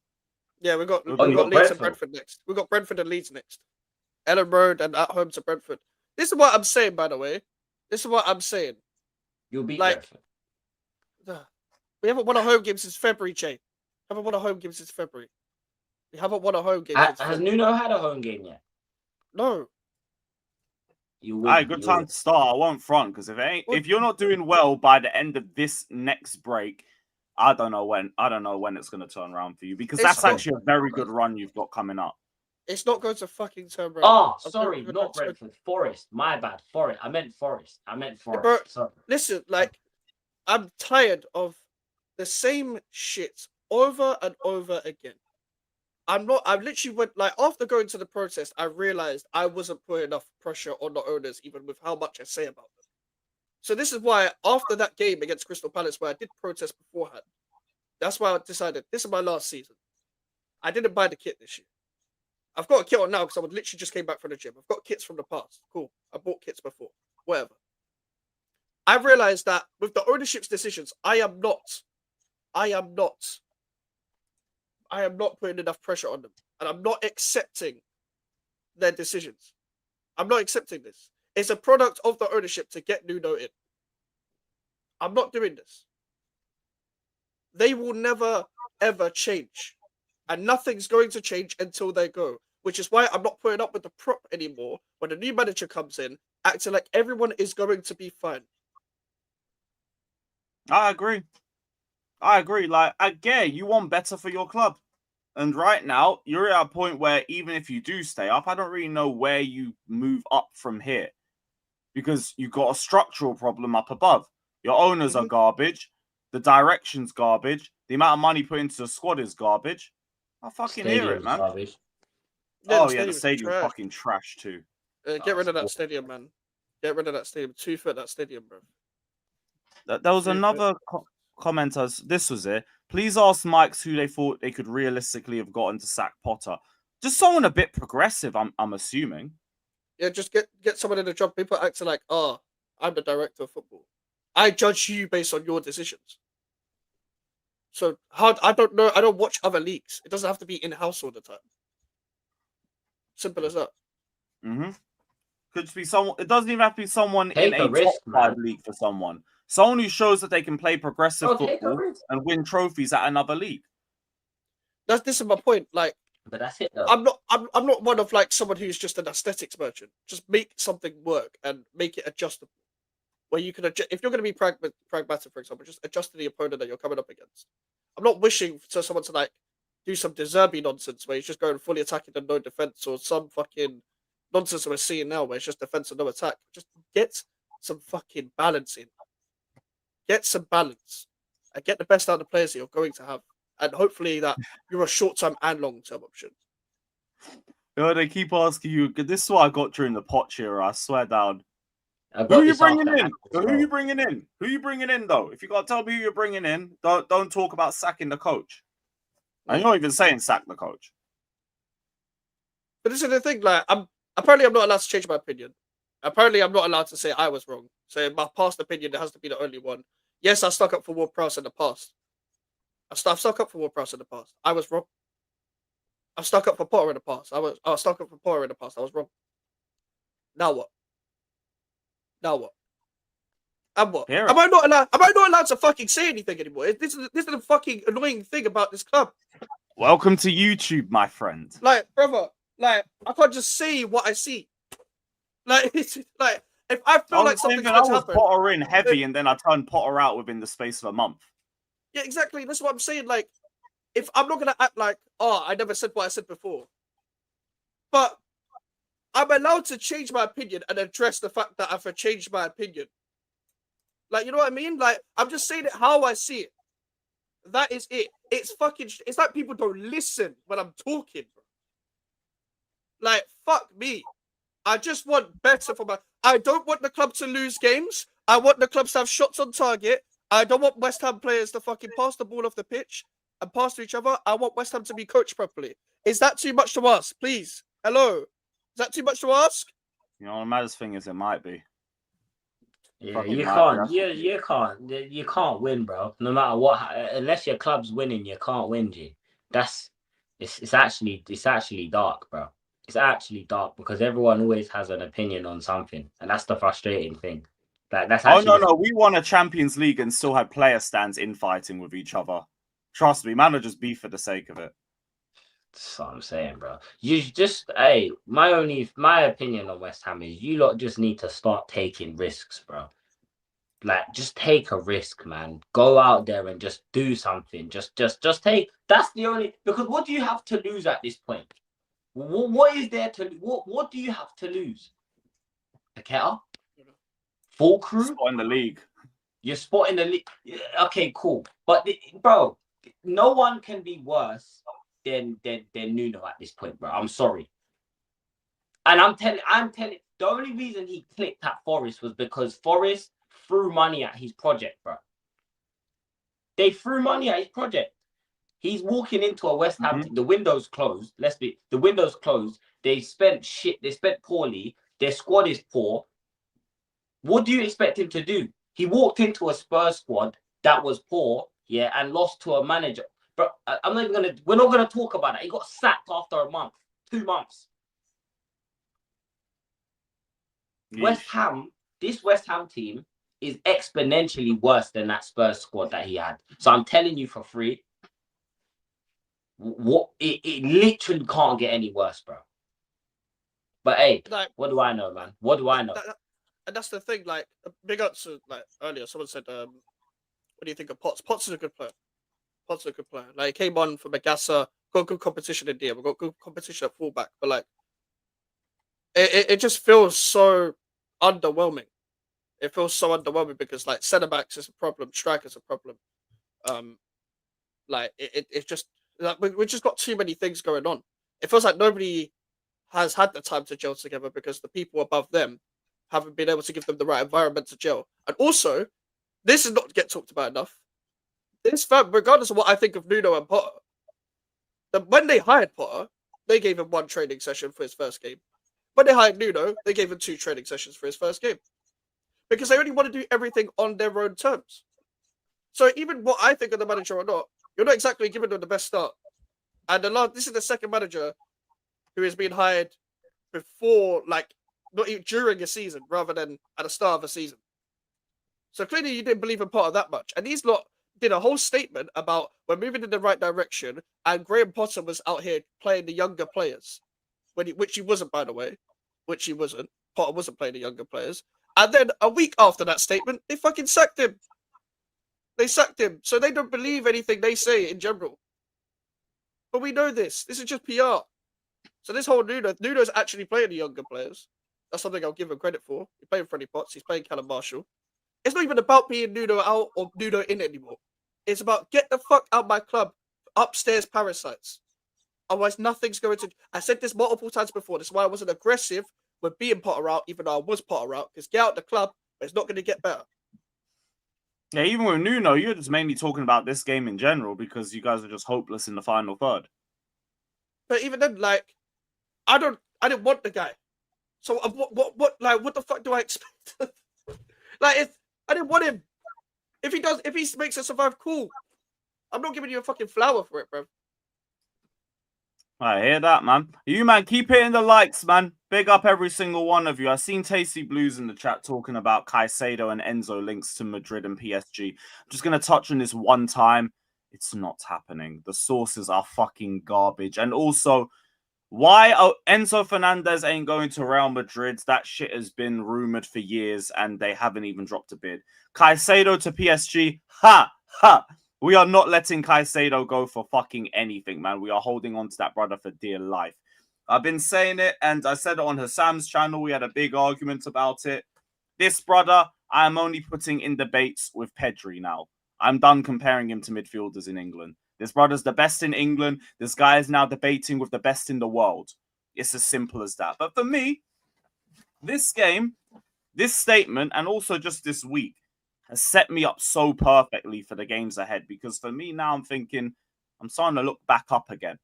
Yeah, we got Oh, Leeds Brentford. and Brentford next. We got Brentford and Leeds next. Ellen Road and at home to Brentford. This is what I'm saying, by the way. This is what I'm saying. You'll beat Like, Brentford. we haven't won a home game since February, Jay. Haven't won a home game since February. We haven't won a home game since Has February. Nuno had a home game yet? No. You win. Good time to start. I won't front, because if you're not doing well by the end of this next break, I don't know when it's going to turn around for you, because that's actually a very good run you've got coming up. It's not going to fucking turn around. Oh, sorry, not Brentford. Forest. My bad. Forest. I meant Forest. Bro, Sorry. listen, like, I'm tired of the same shit over and over again. I literally went, like, after going to the protest, I realized I wasn't putting enough pressure on the owners, even with how much I say about them. So this is why, after that game against Crystal Palace, where I did protest beforehand, that's why I decided this is my last season. I didn't buy the kit this year. I've got a kit on now because I literally just came back from the gym. I've got kits from the past. Cool. I bought kits before. Whatever. I've realized that with the ownership's decisions, I am not putting enough pressure on them. And I'm not accepting their decisions. I'm not accepting this. It's a product of the ownership to get Nuno in. I'm not doing this. They will never, ever change. And nothing's going to change until they go. Which is why I'm not putting up with the prop anymore when a new manager comes in, acting like everyone is going to be fine. I agree. Like, I get it. You want better for your club. And right now, you're at a point where even if you do stay up, I don't really know where you move up from here. Because you've got a structural problem up above. Your owners are garbage. The direction's garbage. The amount of money put into the squad is garbage. I fucking hear it, man. Garbage. The stadium's fucking trash too. Get rid of that stadium, man. Get rid of that stadium. 2 foot that stadium, bro. There was another commenter. This was it. Please ask Mikes who they thought they could realistically have gotten to sack Potter. Just someone a bit progressive, I'm assuming. Yeah, just get someone in the job. People acting like, I'm the director of football. I judge you based on your decisions. So I don't know. I don't watch other leagues. It doesn't have to be in-house all the time. Simple as that. Could just be someone. It doesn't even have to be someone Take in a risk, top 5 league for someone. Someone who shows that they can play progressive football and win trophies at another league. This is my point. Like, but that's it though. I'm not one of like someone who's just an aesthetics merchant. Just make something work and make it adjustable. Where you can adjust, if you're going to be pragmatic, for example, just adjust to the opponent that you're coming up against. I'm not wishing for someone to like do some De Zerbi nonsense where he's just going fully attacking and no defense, or some fucking nonsense we're seeing now where it's just defense and no attack. Just get some fucking balance in. Get some balance and get the best out of the players that you're going to have, and hopefully that you're a short-term and long-term option. They keep asking you. This is what I got during the Poch era. I swear down. Who are you bringing in? Who are you bringing in? Who are you bringing in, though? If you got to tell me who you're bringing in, don't talk about sacking the coach. And you're not even saying sack the coach. But this is the thing. Like, I'm not allowed to change my opinion. Apparently, I'm not allowed to say I was wrong. So my past opinion has to be the only one. Yes, I stuck up for Ward-Prowse in the past. I've stuck up for Ward-Prowse in the past. I was wrong. I've stuck up for Potter in the past. I was stuck up for Potter in the past. I was wrong. Now what? And what? Hear it. Am I not allowed to fucking say anything anymore? This is the fucking annoying thing about this club. Welcome to YouTube, my friend. Like, brother, like I can't just say what I see. Like, it's like if I feel like something's going to happen. Potter in heavy, and then I turned Potter out within the space of a month. Yeah, exactly. That's what I'm saying. Like, if I'm not gonna act like, oh, I never said what I said before, but I'm allowed to change my opinion and address the fact that I've changed my opinion. Like, you know what I mean? Like, I'm just saying it how I see it. That is it. It's fucking. It's like people don't listen when I'm talking, bro. Like, fuck me. I just want better for my. I don't want the club to lose games. I want the clubs to have shots on target. I don't want West Ham players to fucking pass the ball off the pitch and pass to each other. I want West Ham to be coached properly. Is that too much to ask? Please. Hello. Is that too much to ask? You know, the maddest thing is it might be. Yeah, you can't win, bro. No matter what, unless your club's winning, you can't win, G. It's actually dark, bro. It's actually dark because everyone always has an opinion on something, and that's the frustrating thing. Like that's actually no, we won a Champions League and still had player stands infighting with each other. Trust me, managers beef for the sake of it. That's what I'm saying, bro. You just, my opinion on West Ham is you lot just need to start taking risks, bro. Like, just take a risk, man. Go out there and just do something. Just take. That's the only, because what do you have to lose at this point? What is there to? What do you have to lose? A kettle? Full crew? Spot in the league. You're spotting the league. Okay, cool. But bro, no one can be worse than Nuno at this point, bro. I'm sorry. And I'm telling. The only reason he clicked at Forest was because Forest threw money at his project, bro. They threw money at his project. He's walking into a West Ham. The window's closed. The window's closed. They spent shit. They spent poorly. Their squad is poor. What do you expect him to do? He walked into a Spurs squad that was poor, yeah, and lost to a manager. But we're not gonna talk about that. He got sacked after a month, 2 months. Yeesh. This West Ham team is exponentially worse than that Spurs squad that he had. So I'm telling you for free, it literally can't get any worse, bro. But hey, like, what do I know, man? What do I know? And that's the thing. Like, big up to, like, earlier, someone said, "What do you think of Potts?" Potts is a good player. Potts is a good player. Like, he came on for Magassa, got good competition in DM, got good competition at fullback, but like, it just feels so underwhelming. It feels so underwhelming because like centre backs is a problem, strikers a problem. Like it just like we just got too many things going on. It feels like nobody has had the time to gel together because the people above them haven't been able to give them the right environment to gel. And also, this is not get talked about enough. This firm, regardless of what I think of Nuno and Potter, when they hired Potter, they gave him 1 training session for his first game. When they hired Nuno, they gave him 2 training sessions for his first game. Because they only want to do everything on their own terms. So even what I think of the manager or not, you're not exactly giving them the best start. And this is the second manager who has been hired before, like, not even during a season, rather than at the start of a season. So clearly you didn't believe in Potter that much. And these lot did a whole statement about we're moving in the right direction, and Graham Potter was out here playing the younger players, which he wasn't, by the way. Which he wasn't. Potter wasn't playing the younger players. And then a week after that statement, they fucking sacked him. They sacked him. So they don't believe anything they say in general. But we know this. This is just PR. So this whole Nuno's actually playing the younger players. That's something I'll give him credit for. He's playing Freddie Potts. He's playing Callum Marshall. It's not even about being Nuno out or Nuno in anymore. It's about get the fuck out my club. Upstairs parasites. Otherwise, nothing's going to... I said this multiple times before. This is why I wasn't aggressive with being Potter out, even though I was Potter out. Because get out the club, but it's not going to get better. Yeah, even with Nuno, you're just mainly talking about this game in general because you guys are just hopeless in the final third. But even then, like, I didn't want the guy. So what the fuck do I expect? Like, I didn't want him. If he makes us survive, cool. I'm not giving you a fucking flower for it, bro. I hear that, man. You, man, keep hitting the likes, man. Big up every single one of you. I seen Tasty Blues in the chat talking about Caicedo and Enzo links to Madrid and PSG. I'm just going to touch on this one time. It's not happening. The sources are fucking garbage. And also, why Enzo Fernandez ain't going to Real Madrid? That shit has been rumored for years and they haven't even dropped a bid. Caicedo to PSG? Ha! Ha! We are not letting Caicedo go for fucking anything, man. We are holding on to that brother for dear life. I've been saying it, and I said it on Hassam's channel. We had a big argument about it. This brother, I am only putting in debates with Pedri now. I'm done comparing him to midfielders in England. This brother's the best in England. This guy is now debating with the best in the world. It's as simple as that. But for me, this game, this statement, and also just this week has set me up so perfectly for the games ahead. Because for me now, I'm thinking, I'm starting to look back up again.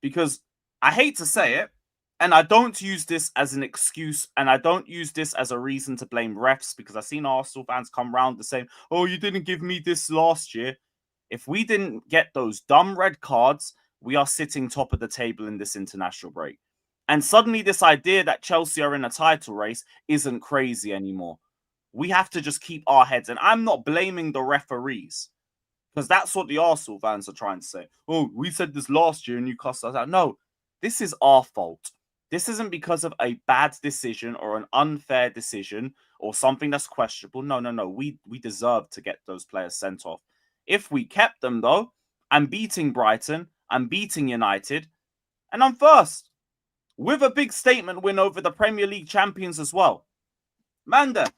Because I hate to say it, and I don't use this as an excuse, and I don't use this as a reason to blame refs, because I've seen Arsenal fans come round the same, oh, you didn't give me this last year. If we didn't get those dumb red cards, we are sitting top of the table in this international break. And suddenly this idea that Chelsea are in a title race isn't crazy anymore. We have to just keep our heads. And I'm not blaming the referees, because that's what the Arsenal fans are trying to say. Oh, we said this last year and you cussed us out. No, this is our fault. This isn't because of a bad decision or an unfair decision or something that's questionable. No. We deserve to get those players sent off. If we kept them, though, I'm beating Brighton, I'm beating United, and I'm first. With a big statement win over the Premier League champions as well. Manda,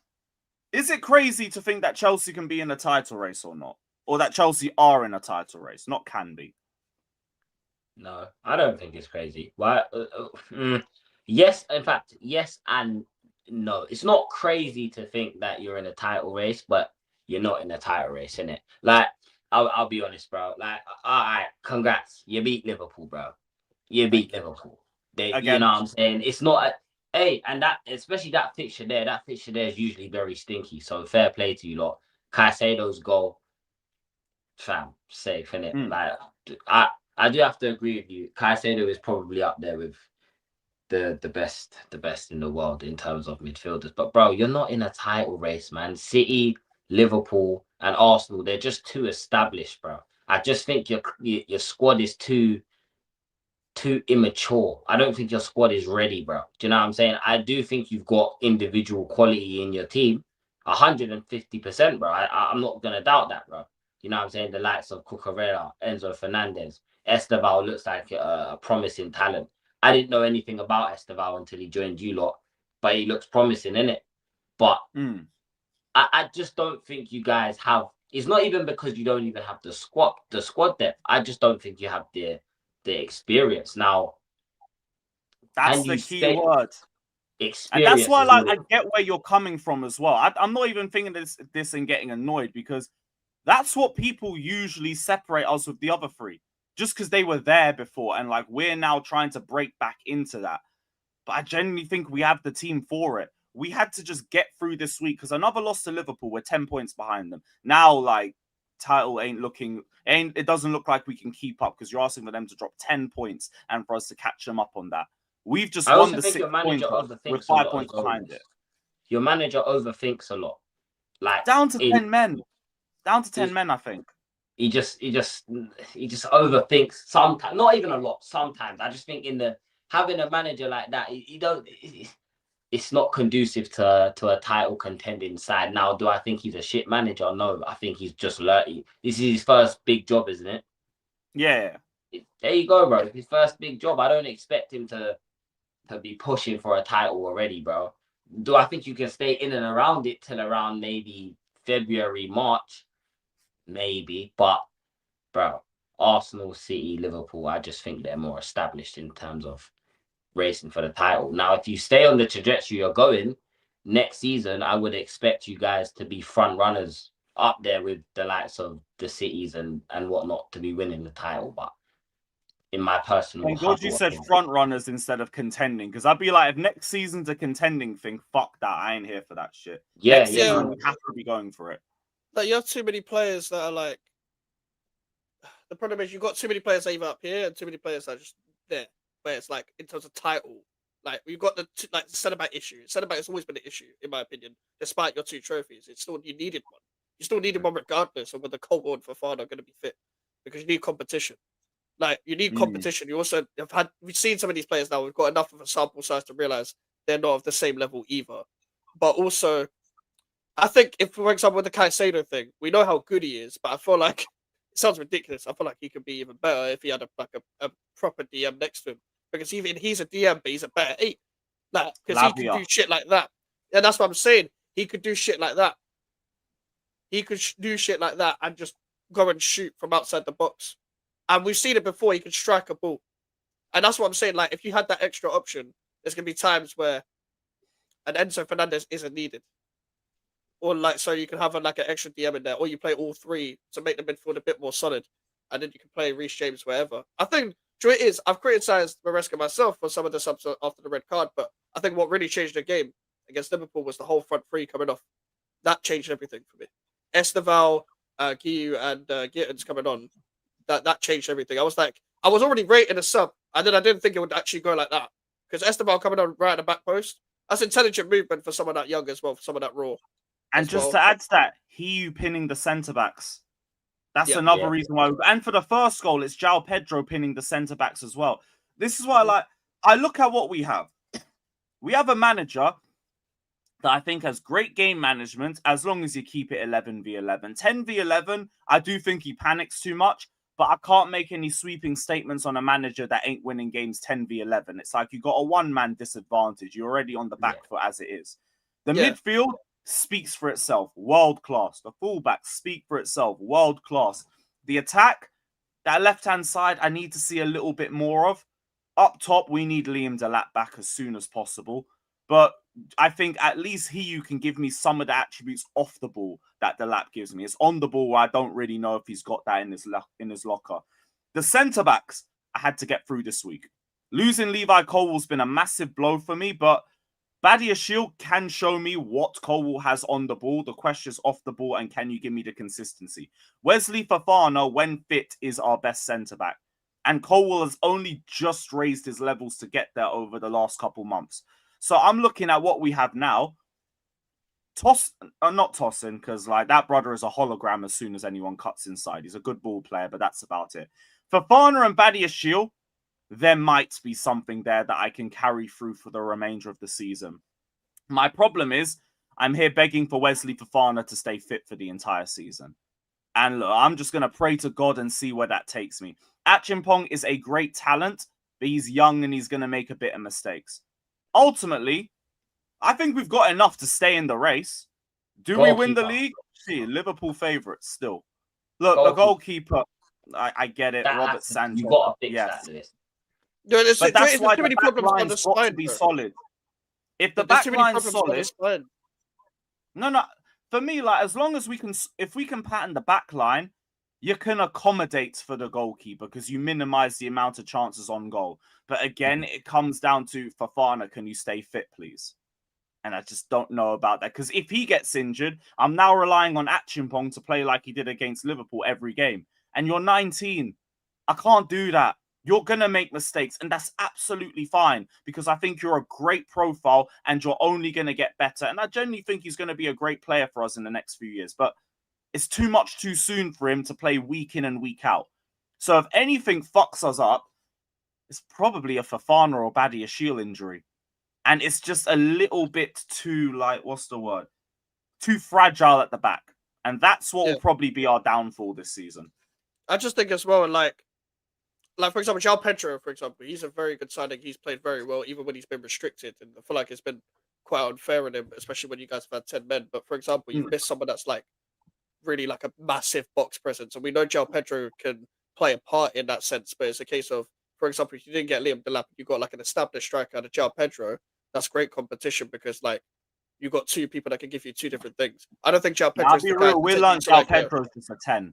is it crazy to think that Chelsea can be in a title race or not? Or that Chelsea are in a title race? Not can be. No, I don't think it's crazy. Why? Yes, in fact, yes and no. It's not crazy to think that you're in a title race, but you're not in a title race, innit? Like, I'll be honest, bro. Like, all right, congrats. You beat Liverpool, bro. You beat Liverpool. You know what I'm saying? It's not hey, and that, especially that fixture there is usually very stinky. So fair play to you lot. Caicedo's goal, fam, safe, innit? Like, I do have to agree with you. Caicedo is probably up there with the best in the world in terms of midfielders. But bro, you're not in a title race, man. City, Liverpool, and Arsenal, they're just too established, bro. I just think your squad is too immature. I don't think your squad is ready, bro. Do you know what I'm saying? I do think you've got individual quality in your team, 150%, bro. I'm not gonna doubt that, bro. You know what I'm saying? The likes of Cucurella, Enzo Fernandez, Esteval looks like a promising talent. I didn't know anything about Esteval until he joined you lot, but he looks promising, innit? But I just don't think you guys have. It's not even because you don't even have the squad depth. I just don't think you have the experience. Now, that's the key word. Experience, and that's why, like, I get where you're coming from as well. I'm not even thinking this and getting annoyed, because that's what people usually separate us with the other three, just because they were there before, and like we're now trying to break back into that. But I genuinely think we have the team for it. We had to just get through this week, because another loss to Liverpool, we're 10 points behind them. Now, like, title it doesn't look like we can keep up, because you're asking for them to drop 10 points and for us to catch them up on that. We've just won the 6 points with 5 points behind it. Your manager overthinks a lot. Like, down to 10 men. Down to 10 men, I think. He just overthinks sometimes. Not even a lot. Sometimes I just think having a manager like that, it's not conducive to a title contending side. Now, do I think he's a shit manager? No, I think he's just learning. This is his first big job, isn't it? Yeah. There you go, bro. His first big job. I don't expect him to be pushing for a title already, bro. Do I think you can stay in and around it till around maybe February, March? Maybe. But, bro, Arsenal, City, Liverpool, I just think they're more established in terms of racing for the title. Now, if you stay on the trajectory you're going, next season, I would expect you guys to be front runners up there with the likes of the Cities and whatnot to be winning the title. But in my personal, thank God you said front runners instead of contending, because I'd be like, if next season's a contending thing, fuck that. I ain't here for that shit. Yeah, next season, we have to be going for it. Like, you have too many players that are like. The problem is you've got too many players either up here and too many players that are just there, where it's like in terms of title. Like we've got the centre back issue. Centre back has always been an issue, in my opinion. Despite your 2 trophies, it's still you needed one. You still needed one regardless of whether Cole and Fofana are going to be fit, because you need competition. Like you need competition. You also we've seen some of these players now. We've got enough of a sample size to realize they're not of the same level either. But also, I think if, for example, with the Caicedo thing, we know how good he is, but I feel like it sounds ridiculous. I feel like he could be even better if he had a proper DM next to him, because even he's a DM, but he's a better 8. Like because he can do shit like that. And that's what I'm saying. He could do shit like that. He could do shit like that and just go and shoot from outside the box. And we've seen it before. He can strike a ball. And that's what I'm saying. Like, if you had that extra option, there's going to be times where an Enzo Fernandez isn't needed. Or, like, so you can have an extra DM in there. Or you play all 3 to make the midfield a bit more solid. And then you can play Reece James wherever. I think, do you know what it is? I've criticised Maresca myself for some of the subs after the red card. But I think what really changed the game against Liverpool was the whole front 3 coming off. That changed everything for me. Esteval, Guiu, and Gittins coming on. That changed everything. I was already rating a sub, and then I didn't think it would actually go like that. Because Esteban coming on right at the back post, that's intelligent movement for someone that young as well, for someone that raw. And just to add to that, he pinning the centre backs. That's another reason why. And for the first goal, it's João Pedro pinning the centre backs as well. This is why I look at what we have. We have a manager that I think has great game management as long as you keep it 11v11. 10v11, I do think he panics too much. But I can't make any sweeping statements on a manager that ain't winning games 10v11. It's like you got a one-man disadvantage. You're already on the back foot as it is. The midfield speaks for itself. World class. The fullbacks speak for itself. World class. The attack, that left-hand side, I need to see a little bit more of. Up top, we need Liam Delap back as soon as possible. But I think at least you can give me some of the attributes off the ball that Delap gives me. It's on the ball where I don't really know if he's got that in his locker. The centre-backs, I had to get through this week. Losing Levi Colwell's been a massive blow for me, but Badiashile can show me what Colwell has on the ball. The question is off the ball, and can you give me the consistency? Wesley Fofana, when fit, is our best centre-back. And Colwell has only just raised his levels to get there over the last couple months. So I'm looking at what we have now. Not tossing, because that brother is a hologram as soon as anyone cuts inside. He's a good ball player, but that's about it. Fofana and Badiashile, there might be something there that I can carry through for the remainder of the season. My problem is I'm here begging for Wesley Fofana to stay fit for the entire season. And look, I'm just going to pray to God and see where that takes me. Achimpong is a great talent, but he's young and he's going to make a bit of mistakes. Ultimately, I think we've got enough to stay in the race. Do we win the league? See, Liverpool favourites still. Look, the goalkeeper, I get it. Robert Sanchez. You've got to fix that list. No, but that's why too many the back problems on the line's got spine, to be bro. solid. If the back line's solid, solid, no. For me, as long as if we can pattern the back line, you can accommodate for the goalkeeper because you minimize the amount of chances on goal. But again, it comes down to Fofana, can you stay fit, please? And I just don't know about that. Because if he gets injured, I'm now relying on Achimpong to play like he did against Liverpool every game. And you're 19. I can't do that. You're going to make mistakes. And that's absolutely fine. Because I think you're a great profile and you're only going to get better. And I genuinely think he's going to be a great player for us in the next few years. But it's too much too soon for him to play week in and week out. So if anything fucks us up, it's probably a Fofana or Badiashile injury. And it's just a little bit too, too fragile at the back. And that's what will probably be our downfall this season. I just think as well, like for example, João Pedro, for example, he's a very good signing. He's played very well, even when he's been restricted. And I feel like it's been quite unfair on him, especially when you guys have had 10 men. But for example, you've missed someone that's really a massive box presence. And we know João Pedro can play a part in that sense, but it's a case of, for example, if you didn't get Liam Delap, you got an established striker and a João Pedro. That's great competition because you got two people that can give you two different things. I don't think João Pedro. I'll be real. We learned João Pedro's just a 10.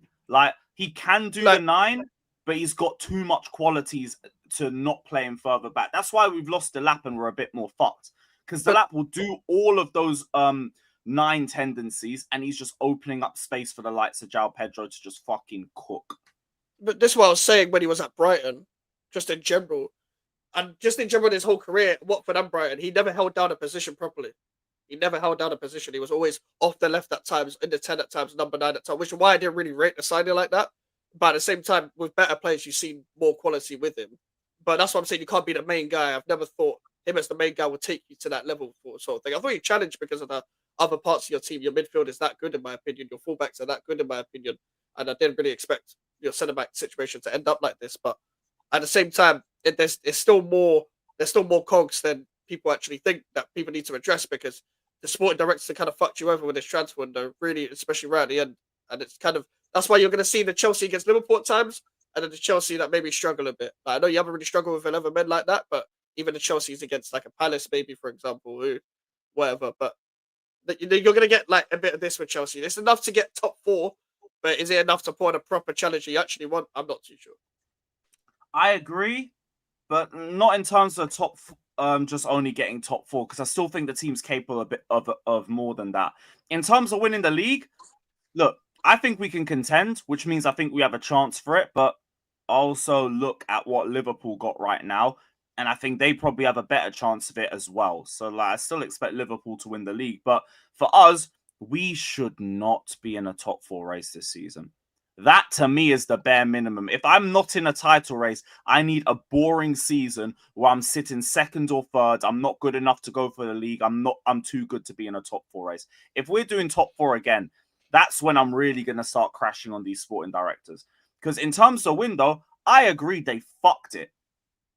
He can do the 9, but he's got too much qualities to not play him further back. That's why we've lost Delap and we're a bit more fucked. Because Delap will do all of those 9 tendencies, and he's just opening up space for the likes of João Pedro to just fucking cook. But this is what I was saying when he was at Brighton, just in general. And just in general, his whole career, Watford and Brighton, he never held down a position properly. He never held down a position. He was always off the left at times, in the 10 at times, number 9 at times, which is why I didn't really rate the signing like that. But at the same time, with better players, you've seen more quality with him. But that's what I'm saying. You can't be the main guy. I've never thought him as the main guy would take you to that level for sort of thing. I thought you challenged because of the other parts of your team. Your midfield is that good, in my opinion. Your fullbacks are that good, in my opinion. And I didn't really expect your centre back situation to end up like this. But at the same time, there's still more cogs than people actually think that people need to address, because the sporting directors kind of fucked you over with this transfer window, really, especially right at the end. And it's kind of that's why you're going to see the Chelsea against Liverpool at times, and then the Chelsea that maybe struggle a bit. Like, I know you haven't really struggled with 11 men like that, but even the Chelsea's against like a Palace, maybe for example, who, whatever. But you're going to get like a bit of this with Chelsea. It's enough to get top 4, but is it enough to put on a proper challenge you actually want? I'm not too sure. I agree, but not in terms of top. Just only getting top 4, because I still think the team's capable a bit of more than that. In terms of winning the league, look, I think we can contend, which means I think we have a chance for it. But also look at what Liverpool got right now, and I think they probably have a better chance of it as well. So like, I still expect Liverpool to win the league, but for us, we should not be in a top 4 race this season. That to me is the bare minimum. If I'm not in a title race, I need a boring season where I'm sitting second or third. I'm not good enough to go for the league. I'm too good to be in a top 4 race. If we're doing top 4 again, that's when I'm really going to start crashing on these sporting directors. Because in terms of window, I agree they fucked it.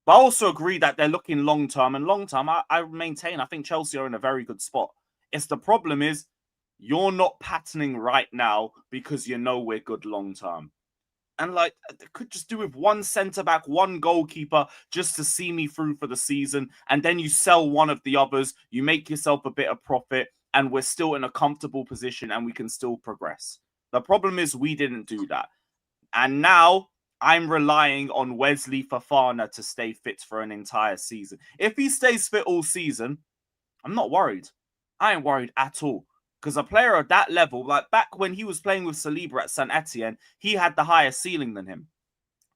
But I also agree that they're looking long-term. And long-term, I maintain, I think Chelsea are in a very good spot. It's the problem is, you're not patterning right now because you know we're good long term. And like, they could just do with one centre back, one goalkeeper, just to see me through for the season. And then you sell one of the others, you make yourself a bit of profit, and we're still in a comfortable position and we can still progress. The problem is we didn't do that. And now I'm relying on Wesley Fofana to stay fit for an entire season. If he stays fit all season, I'm not worried. I ain't worried at all. Because a player of that level, like back when he was playing with Saliba at Saint Etienne, he had the higher ceiling than him.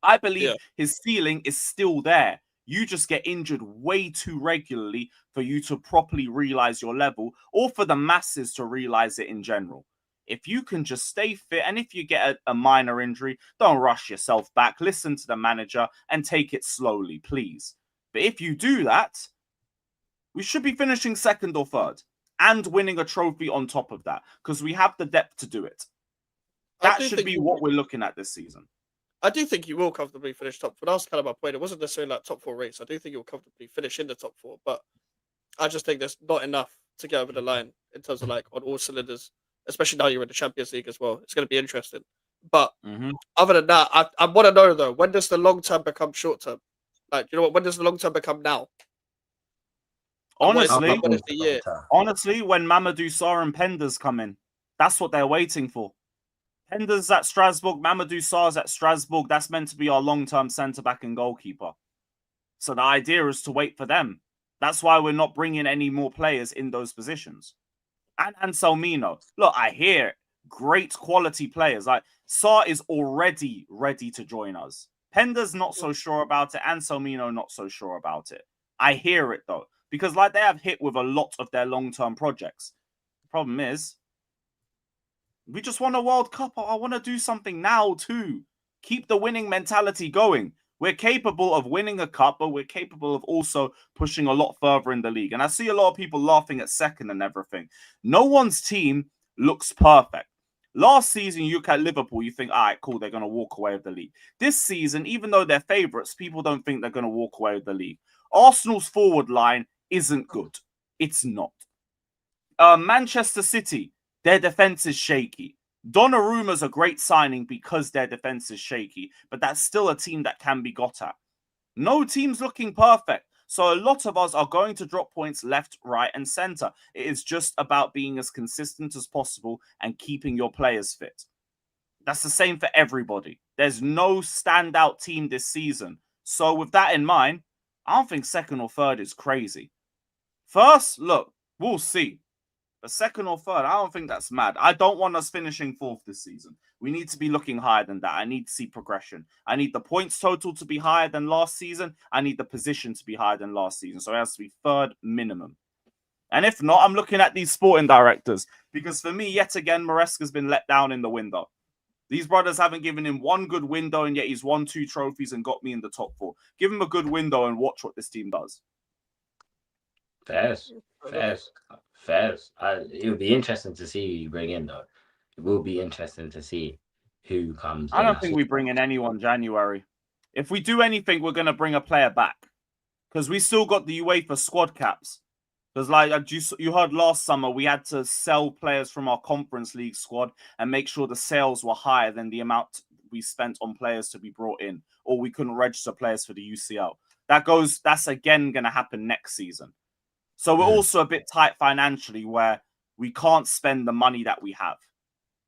I believe his ceiling is still there. You just get injured way too regularly for you to properly realize your level, or for the masses to realize it in general. If you can just stay fit, and if you get a minor injury, don't rush yourself back. Listen to the manager and take it slowly, please. But if you do that, we should be finishing second or third. And winning a trophy on top of that, because we have the depth to do it. That should be what we're looking at this season. I do think you will comfortably finish top 4. That was kind of my point. It wasn't necessarily like top 4 race. I do think you'll comfortably finish in the top 4, but I just think there's not enough to get over the line in terms of like on all cylinders, especially now you're in the Champions League as well. It's going to be interesting. But other than that, I want to know though, when does the long term become short term? Like, you know what? When does the long term become now? Honestly, honestly, when Mamadou Sarr and Penders come in, that's what they're waiting for. Penders at Strasbourg, Mamadou Sarr's at Strasbourg. That's meant to be our long-term centre-back and goalkeeper. So the idea is to wait for them. That's why we're not bringing any more players in those positions. And Anselmino. Look, I hear great quality players. Like, Sarr is already ready to join us. Penders not so sure about it. Anselmino not so sure about it. I hear it though. Because like they have hit with a lot of their long-term projects. The problem is, we just won a World Cup. I want to do something now too. Keep the winning mentality going. We're capable of winning a cup, but we're capable of also pushing a lot further in the league. And I see a lot of people laughing at second and everything. No one's team looks perfect. Last season, you look at Liverpool, you think, all right, cool, they're going to walk away with the league. This season, even though they're favourites, people don't think they're going to walk away with the league. Arsenal's forward line isn't good. It's not. Manchester City, their defense is shaky. Donnarumma's a great signing because their defense is shaky, but that's still a team that can be got at. No team's looking perfect. So a lot of us are going to drop points left, right, and center. It is just about being as consistent as possible and keeping your players fit. That's the same for everybody. There's no standout team this season. So with that in mind, I don't think second or third is crazy. First, look, we'll see. But second or third, I don't think that's mad. I don't want us finishing fourth this season. We need to be looking higher than that. I need to see progression. I need the points total to be higher than last season. I need the position to be higher than last season. So it has to be third minimum. And if not, I'm looking at these sporting directors. Because for me, yet again, Maresca's been let down in the window. These brothers haven't given him one good window, and yet he's won 2 trophies and got me in the top 4. Give him a good window and watch what this team does. Fairs. It would be interesting to see who you bring in, though. It will be interesting to see who comes in. I don't think we bring in anyone January. If we do anything, we're going to bring a player back. Because we still got the UEFA squad caps. Because like you heard last summer, we had to sell players from our Conference League squad and make sure the sales were higher than the amount we spent on players to be brought in. Or we couldn't register players for the UCL. That's again going to happen next season. So we're also a bit tight financially where we can't spend the money that we have.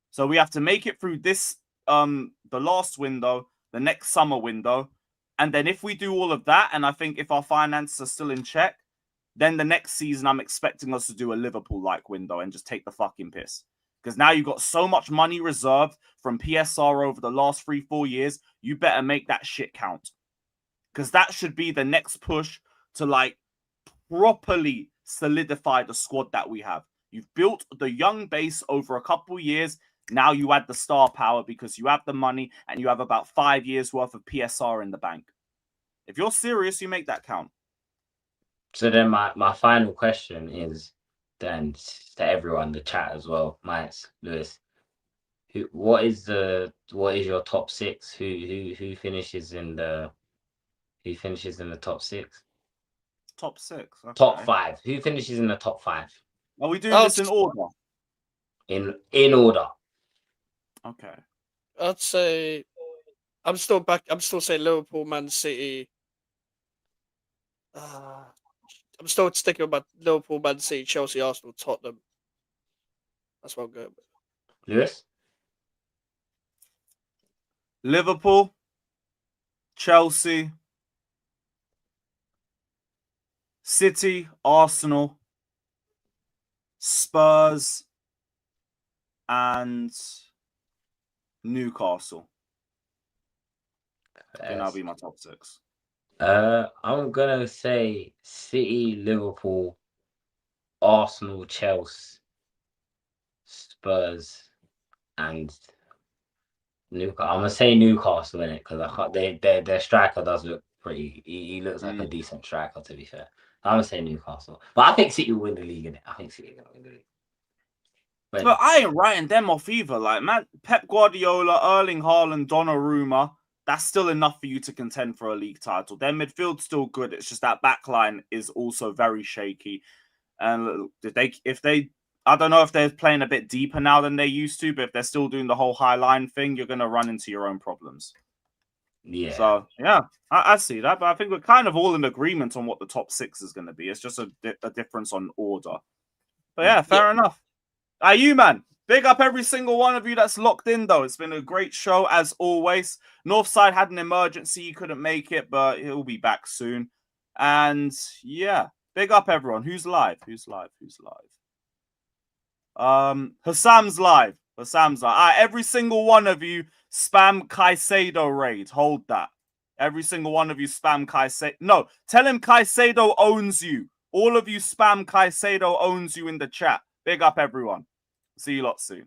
So we have to make it through this, the last window, the next summer window. And then if we do all of that, and I think if our finances are still in check, then the next season I'm expecting us to do a Liverpool-like window and just take the fucking piss. Because now you've got so much money reserved from PSR over the last 3-4 years, you better make that shit count. Because that should be the next push to like properly solidify the squad that we have. You've built the young base over a couple years. Now you add the star power because you have the money and you have about 5 years worth of PSR in the bank. If you're serious, you make that count. So then my final question is then to everyone, the chat as well, Mikez, Lewis. What is your top 6? Who finishes in the top 6? Top 6. Okay. Top 5. Who finishes in the top 5? Are we doing this in order? In order. Okay. I'd say I'm still saying Liverpool, Man City. I'm still sticking with my Liverpool, Man City, Chelsea, Arsenal, Tottenham. That's what I'm going with. Lewis? Liverpool, Chelsea, City, Arsenal, Spurs, and Newcastle. I think that'll be my top 6. I'm gonna say City, Liverpool, Arsenal, Chelsea, Spurs, and Newcastle. I'm gonna say Newcastle in it because I can't. Their striker does look pretty. He looks like a decent striker, to be fair. I'm gonna say Newcastle, but I think City will win the league in it. I think City are gonna win the league. But I ain't writing them off either. Like, man, Pep Guardiola, Erling Haaland, Donnarumma, that's still enough for you to contend for a league title. Their midfield's still good. It's just that backline is also very shaky. And I don't know if they're playing a bit deeper now than they used to, but if they're still doing the whole high line thing, you're going to run into your own problems. Yeah. So, yeah, I see that. But I think we're kind of all in agreement on what the top 6 is going to be. It's just a difference on order. But yeah, fair enough. You, man. Big up every single one of you that's locked in, though. It's been a great show, as always. Northside had an emergency. He couldn't make it, but he'll be back soon. And, yeah, big up everyone. Who's live? Hassam's live. All right, every single one of you spam Caicedo raid. Hold that. Every single one of you spam Caicedo. No, tell him Caicedo owns you. All of you spam Caicedo owns you in the chat. Big up everyone. See you lot soon.